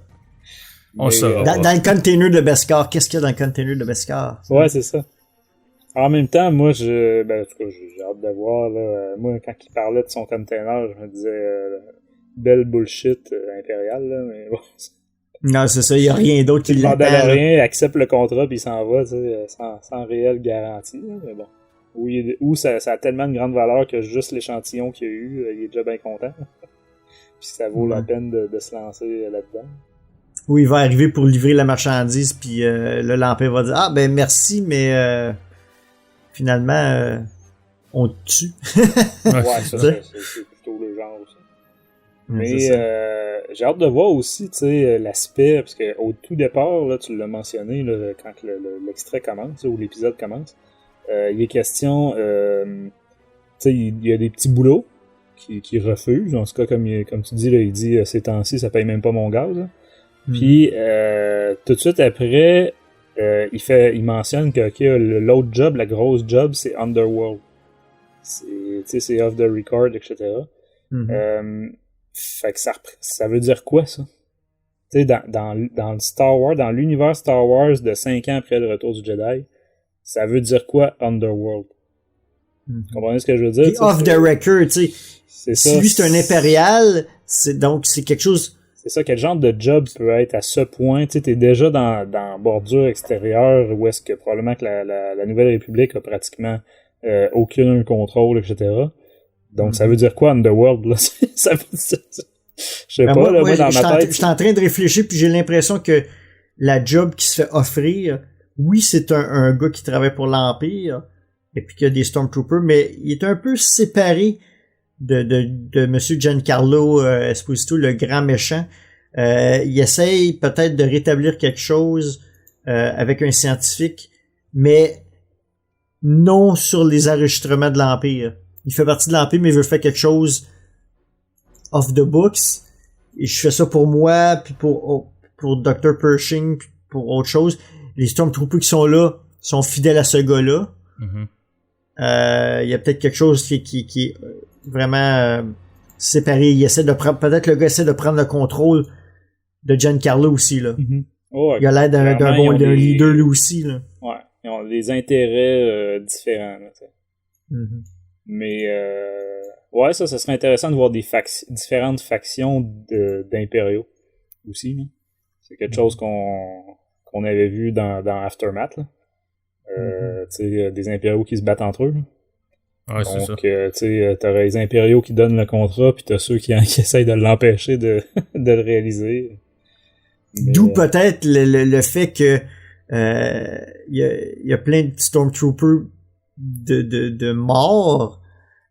On saura. Dans le container de Beskar, qu'est-ce qu'il y a dans le container de Beskar? Ouais, c'est ça. En même temps, moi, en tout cas, j'ai hâte de voir, là. Moi, quand il parlait de son container, je me disais... belle bullshit impériale, là, mais bon. Non, c'est ça, il n'y a rien d'autre qui Le l'attend. Mandalorien accepte le contrat puis il s'en va, tu sais, sans réelle garantie, là, mais bon. Ou ça a tellement de grande valeur que juste l'échantillon qu'il y a eu, il est déjà bien content. Puis ça vaut la peine de se lancer là-dedans. Où il va arriver pour livrer la marchandise, puis le lampé va dire « Ah, ben merci, mais finalement, on te tue. » Ouais, ça, c'est plutôt le genre aussi. Mais j'ai hâte de voir aussi, tu sais, l'aspect, parce qu'au tout départ, là, tu l'as mentionné, là, quand l'extrait commence, ou l'épisode commence, il est question, tu sais, il y a des petits boulots qui refusent. En tout cas, comme tu dis, là, il dit ces temps-ci, ça paye même pas mon gaz. Là. Puis tout de suite après, il mentionne que l'autre job, la grosse job, c'est Underworld. C'est off the record, etc. Fait que ça veut dire quoi, ça? Tu sais, dans le Star Wars, dans l'univers Star Wars de 5 ans après le retour du Jedi, ça veut dire quoi, Underworld? Vous comprenez ce que je veux dire? Puis off the record, tu sais. C'est si ça. lui, c'est un impérial, donc c'est quelque chose... C'est ça, quel genre de job peut être à ce point? Tu sais, t'es déjà dans bordure extérieure où est-ce que probablement que la Nouvelle République a pratiquement aucun contrôle, etc. Donc, ça veut dire quoi, Underworld, là? Ça veut dire... Je sais pas, moi, dans ma tête... Je suis en train de réfléchir, puis j'ai l'impression que la job qui se fait offrir, oui, c'est un gars qui travaille pour l'Empire, et puis qu'il y a des Stormtroopers, mais il est un peu séparé de Monsieur Giancarlo Esposito, le grand méchant. Il essaye peut-être de rétablir quelque chose avec un scientifique, mais non sur les enregistrements de l'Empire. Il fait partie de l'Empire, mais il veut faire quelque chose off the books. Et je fais ça pour moi, puis pour Dr. Pershing, puis pour autre chose. Les Stormtroopers qui sont là sont fidèles à ce gars-là. Il y a peut-être quelque chose qui est vraiment séparé. Il essaie de prendre, peut-être le gars essaie de prendre le contrôle de Giancarlo aussi, là. Oh, ouais, il a l'air d'un bon leader lui aussi, là. Ouais, ils ont des intérêts différents, là, tu sais. Mais ouais, ça serait intéressant de voir des différentes factions d'impériaux aussi, là. C'est quelque chose qu'on avait vu dans Aftermath, là. Tu sais, des impériaux qui se battent entre eux, là. Ouais, c'est ça. Donc, tu sais, t'aurais les impériaux qui donnent le contrat, puis t'as ceux qui essayent de l'empêcher de le réaliser. Mais, d'où peut-être le fait que il y a plein de Stormtroopers de morts,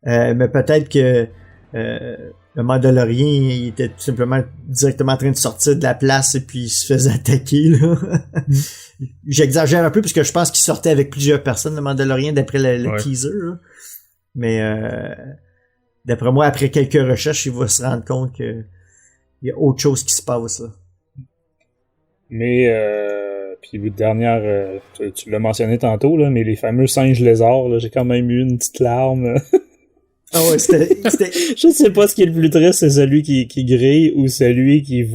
mais peut-être que le Mandalorien il était tout simplement directement en train de sortir de la place et puis il se faisait attaquer, là. J'exagère un peu parce que je pense qu'il sortait avec plusieurs personnes, le Mandalorien, d'après le teaser, là. Mais d'après moi, après quelques recherches, il va se rendre compte que il y a autre chose qui se passe, là. Mais puis dernière, tu l'as mentionné tantôt, là, mais les fameux singes lézards, là, j'ai quand même eu une petite larme. Ah ouais, c'était... Je sais pas ce qui est le plus triste, c'est celui qui grille ou celui qui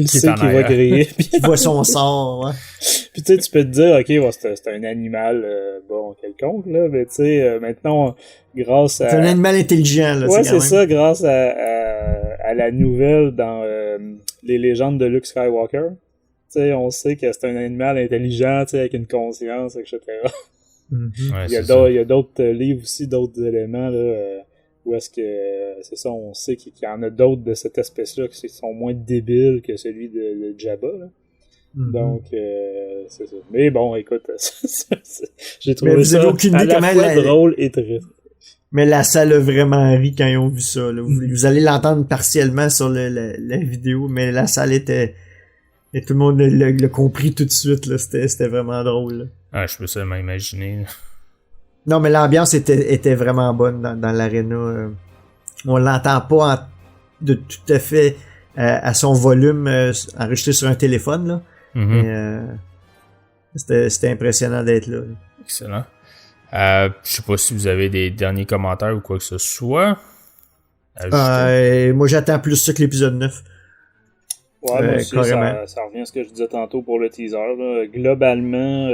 sait qu'il va griller. Qui voit son sort, ouais. Puis tu sais, tu peux te dire, ok, bon, c'est un animal, bon, quelconque, là, mais tu sais, maintenant, grâce à... C'est un animal intelligent, là. Ouais, c'est ça, grâce à la nouvelle dans les légendes de Luke Skywalker. Tu sais, on sait que c'est un animal intelligent, tu sais, avec une conscience, etc. Ouais, il y a d'autres livres aussi, d'autres éléments, là, où est-ce que, c'est ça, on sait qu'il y en a d'autres de cette espèce-là qui sont moins débiles que celui de Jabba, là. Donc, c'est ça. Mais bon, écoute, j'ai trouvé ça à la fois drôle et triste. Mais la salle a vraiment ri quand ils ont vu ça, là. Vous allez l'entendre partiellement sur la vidéo, mais la salle était... Et tout le monde l'a compris tout de suite, là. C'était vraiment drôle, là. Ah, je peux seulement imaginer. Non, mais l'ambiance était vraiment bonne dans l'aréna. On l'entend pas de tout à fait à son volume enregistré sur un téléphone, là. Mais c'était impressionnant d'être là. Excellent. Je sais pas si vous avez des derniers commentaires ou quoi que ce soit. Moi, j'attends plus ça que l'épisode 9. Ouais, moi aussi, ça revient à ce que je disais tantôt pour le teaser, là. Globalement,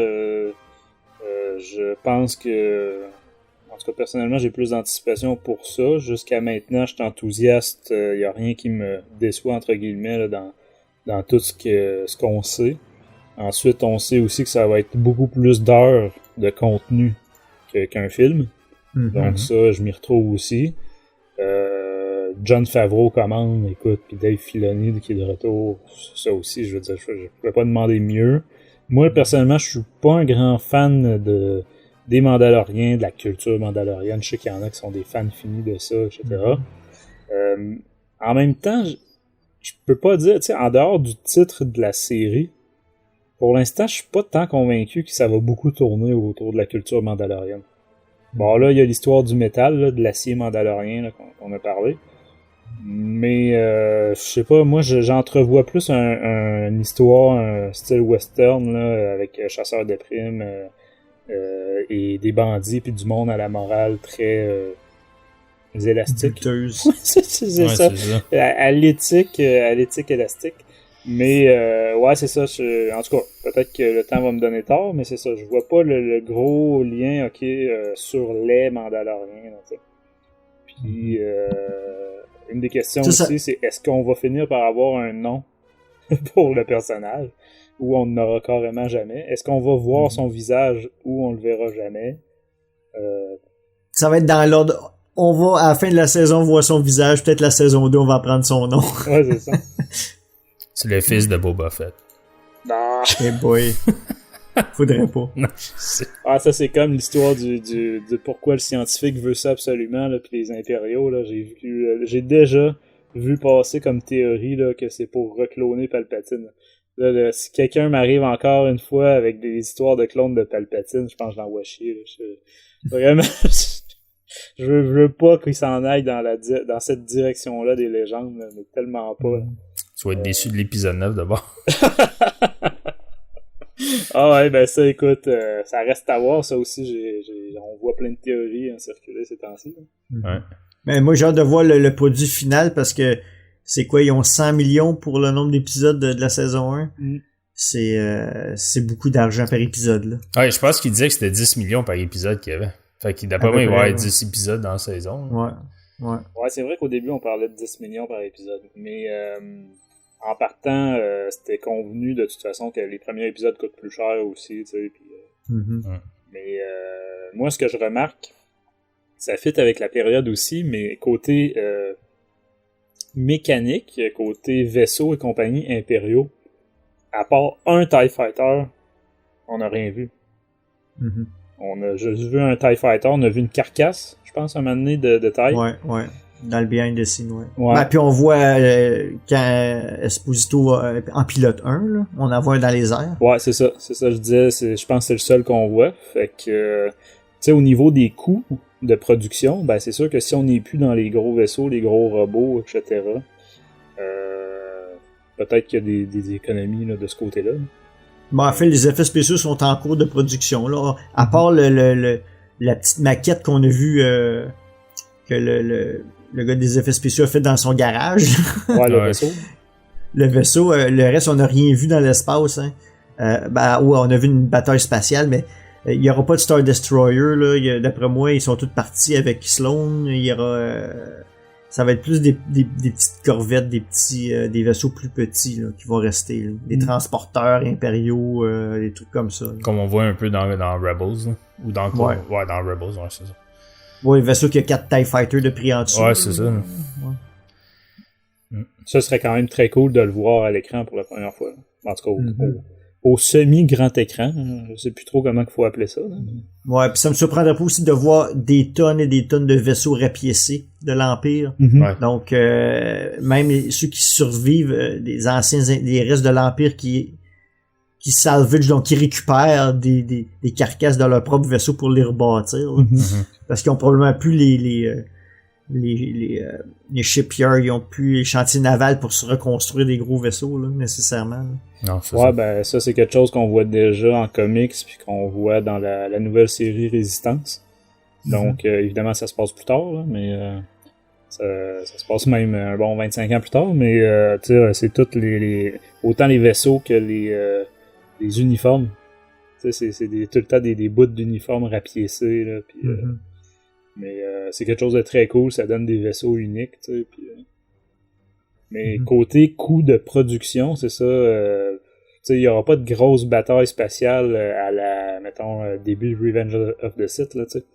je pense que... En tout cas, personnellement, j'ai plus d'anticipation pour ça. Jusqu'à maintenant, je suis enthousiaste. Il n'y a rien qui me déçoit, entre guillemets, là, dans tout ce qu'on sait. Ensuite, on sait aussi que ça va être beaucoup plus d'heures de contenu qu'un film. Donc ça, je m'y retrouve aussi. Jon Favreau commande, écoute, puis Dave Filoni qui est de retour, ça aussi, je veux dire, je pouvais pas demander mieux. Moi, personnellement, je suis pas un grand fan des Mandaloriens, de la culture mandalorienne. Je sais qu'il y en a qui sont des fans finis de ça, etc. En même temps, je peux pas dire, tu sais, en dehors du titre de la série, pour l'instant, je suis pas tant convaincu que ça va beaucoup tourner autour de la culture mandalorienne. Bon, là, il y a l'histoire du métal, là, de l'acier mandalorien là, qu'on a parlé. Mais, je sais pas, moi, j'entrevois plus une histoire, un style western, là, avec chasseurs de primes et des bandits, puis du monde à la morale très élastique. c'est ça. À l'éthique élastique. Mais, ouais, c'est ça. En tout cas, peut-être que le temps va me donner tort, mais c'est ça. Je vois pas le gros lien, sur les Mandaloriens, là, tu sais. Puis, une des questions aussi, c'est est-ce qu'on va finir par avoir un nom pour le personnage, ou on n'aura carrément jamais? Est-ce qu'on va voir son visage, ou on le verra jamais? Ça va être dans l'ordre. On va, à la fin de la saison, voir son visage. Peut-être la saison 2, on va prendre son nom. Ouais, c'est ça. C'est le fils de Boba Fett. Non. Eh boy. Faudrait pas. Non, ça c'est comme l'histoire de pourquoi le scientifique veut ça absolument, là, puis les impériaux, là, j'ai déjà vu passer comme théorie là, que c'est pour recloner Palpatine. Là, si quelqu'un m'arrive encore une fois avec des histoires de clones de Palpatine, je pense que je l'envoie chier. Là. Vraiment, je veux pas qu'il s'en aille dans cette direction-là des légendes, là, mais tellement pas. Là. Tu vas être déçu de l'épisode 9 d'abord. Ah ouais, ben ça, écoute, ça reste à voir, ça aussi, on voit plein de théories circuler ces temps-ci. Ouais. Mais moi, j'ai hâte de voir le produit final, parce que c'est quoi, ils ont 100 millions pour le nombre d'épisodes de la saison 1. C'est beaucoup d'argent par épisode, là. Ouais, je pense qu'il disait que c'était 10 millions par épisode qu'il y avait. Fait qu'il d'après moi, il va y avoir 10 épisodes dans la saison. Ouais, c'est vrai qu'au début, on parlait de 10 millions par épisode, mais en partant, c'était convenu de toute façon que les premiers épisodes coûtent plus cher aussi, tu sais. Puis, mais moi, ce que je remarque, ça fit avec la période aussi, mais côté mécanique, côté vaisseau et compagnie impériaux, à part un TIE Fighter, on n'a rien vu. On a juste vu un TIE Fighter, on a vu une carcasse, je pense, un moment donné de TIE. Ouais. Dans le behind the scene, ouais. Ben, puis on voit quand Esposito en pilote 1, là, on en voit dans les airs. Ouais, c'est ça, je disais, je pense que c'est le seul qu'on voit. Fait que, tu sais, au niveau des coûts de production, ben c'est sûr que si on n'est plus dans les gros vaisseaux, les gros robots, etc., peut-être qu'il y a des économies là, de ce côté-là. Bon, en fait, les effets spéciaux sont en cours de production, là. À part la petite maquette qu'on a vue que le gars des effets spéciaux a fait dans son garage. Ouais, le vaisseau. Le vaisseau, le reste, on n'a rien vu dans l'espace, hein. Ouais, on a vu une bataille spatiale, mais il y aura pas de Star Destroyer, là. D'après moi, ils sont tous partis avec Sloan. Il y aura... ça va être plus des petites corvettes, des vaisseaux plus petits, là, qui vont rester, là. Des transporteurs impériaux, des trucs comme ça, là. Comme on voit un peu dans Rebels, là. Ou dans Ouais. Ouais, dans Rebels, ouais, c'est ça. Ouais, le vaisseau qui a 4 TIE Fighters de prix en dessous. Ouais, c'est ça. Ça serait quand même très cool de le voir à l'écran pour la première fois. En tout cas, au semi-grand écran. Je sais plus trop comment il faut appeler ça. Là. Ouais, puis ça me surprendrait pas aussi de voir des tonnes et des tonnes de vaisseaux rapiécés de l'Empire. Ouais. Donc, même ceux qui survivent, des restes de l'Empire qui salvage, donc qui récupèrent des carcasses de leur propre vaisseau pour les rebâtir. Parce qu'ils ont probablement plus les shipyards, ils ont plus les chantiers navals pour se reconstruire des gros vaisseaux, là, nécessairement. Là. Non, c'est ouais, ça. ben ça c'est quelque chose qu'on voit déjà en comics puis qu'on voit dans la nouvelle série Résistance. Donc évidemment ça se passe plus tard, là, mais ça se passe même un bon 25 ans plus tard, mais tu sais, c'est toutes autant les vaisseaux que les uniformes. Tu sais, c'est tout le temps des bouts d'uniformes rapiécés, là, puis Mais c'est quelque chose de très cool, ça donne des vaisseaux uniques, tu sais. Mais côté coût de production, c'est ça. Tu sais, il n'y aura pas de grosse bataille spatiale à la, mettons, début de Revenge of the Sith, là, tu sais.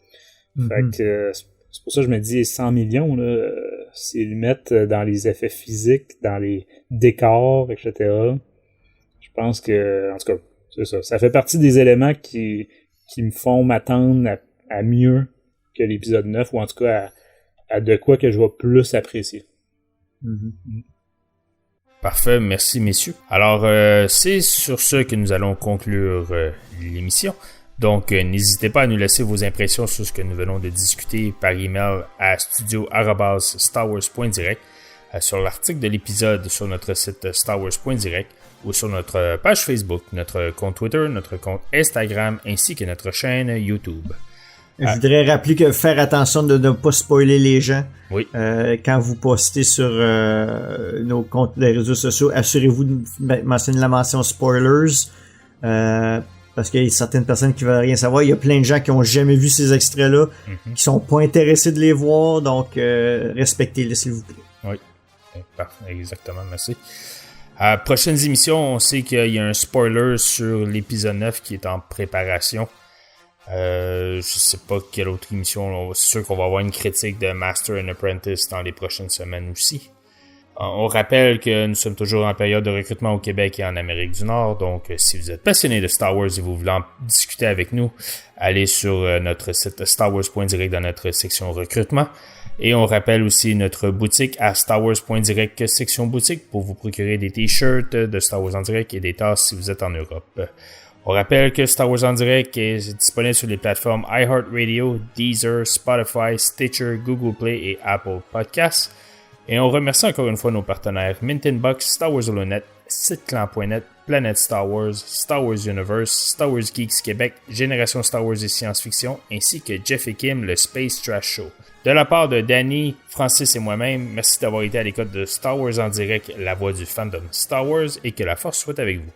Fait que c'est pour ça que je me dis 100 millions, là, s'ils le mettent dans les effets physiques, dans les décors, etc. Je pense que, en tout cas, c'est ça. Ça fait partie des éléments qui me font m'attendre à mieux que l'épisode 9, ou en tout cas à de quoi que je vais plus apprécier. Parfait, merci messieurs. Alors, c'est sur ce que nous allons conclure l'émission. Donc, n'hésitez pas à nous laisser vos impressions sur ce que nous venons de discuter par email à studio@starwars.direct, sur l'article de l'épisode sur notre site starwars.direct ou sur notre page Facebook, notre compte Twitter, notre compte Instagram ainsi que notre chaîne YouTube. Je voudrais rappeler que faire attention de ne pas spoiler les gens. Oui. Quand vous postez sur nos comptes les réseaux sociaux, assurez-vous de mentionner la mention spoilers. Parce qu'il y a certaines personnes qui veulent rien savoir. Il y a plein de gens qui ont jamais vu ces extraits-là, qui sont pas intéressés de les voir, donc respectez-les s'il vous plaît. Oui, parfait, exactement, merci. À prochaines émissions, on sait qu'il y a un spoiler sur l'épisode 9 qui est en préparation. Je sais pas quelle autre émission. C'est sûr qu'on va avoir une critique de Master and Apprentice dans les prochaines semaines aussi. On rappelle que nous sommes toujours en période de recrutement au Québec et en Amérique du Nord. Donc, si vous êtes passionné de Star Wars et vous voulez en discuter avec nous, allez sur notre site starwars.direct dans notre section recrutement. Et on rappelle aussi notre boutique à starwars.direct section boutique pour vous procurer des t-shirts de Star Wars en direct et des tasses si vous êtes en Europe. On rappelle que Star Wars en direct est disponible sur les plateformes iHeartRadio, Deezer, Spotify, Stitcher, Google Play et Apple Podcasts. Et on remercie encore une fois nos partenaires Mint in Box, Star Wars Holonet, SiteClan.net, Planète Star Wars, Star Wars Universe, Star Wars Geeks Québec, Génération Star Wars et Science-Fiction, ainsi que Jeff et Kim, le Space Trash Show. De la part de Danny, Francis et moi-même, merci d'avoir été à l'écoute de Star Wars en direct, la voix du fandom Star Wars, et que la force soit avec vous.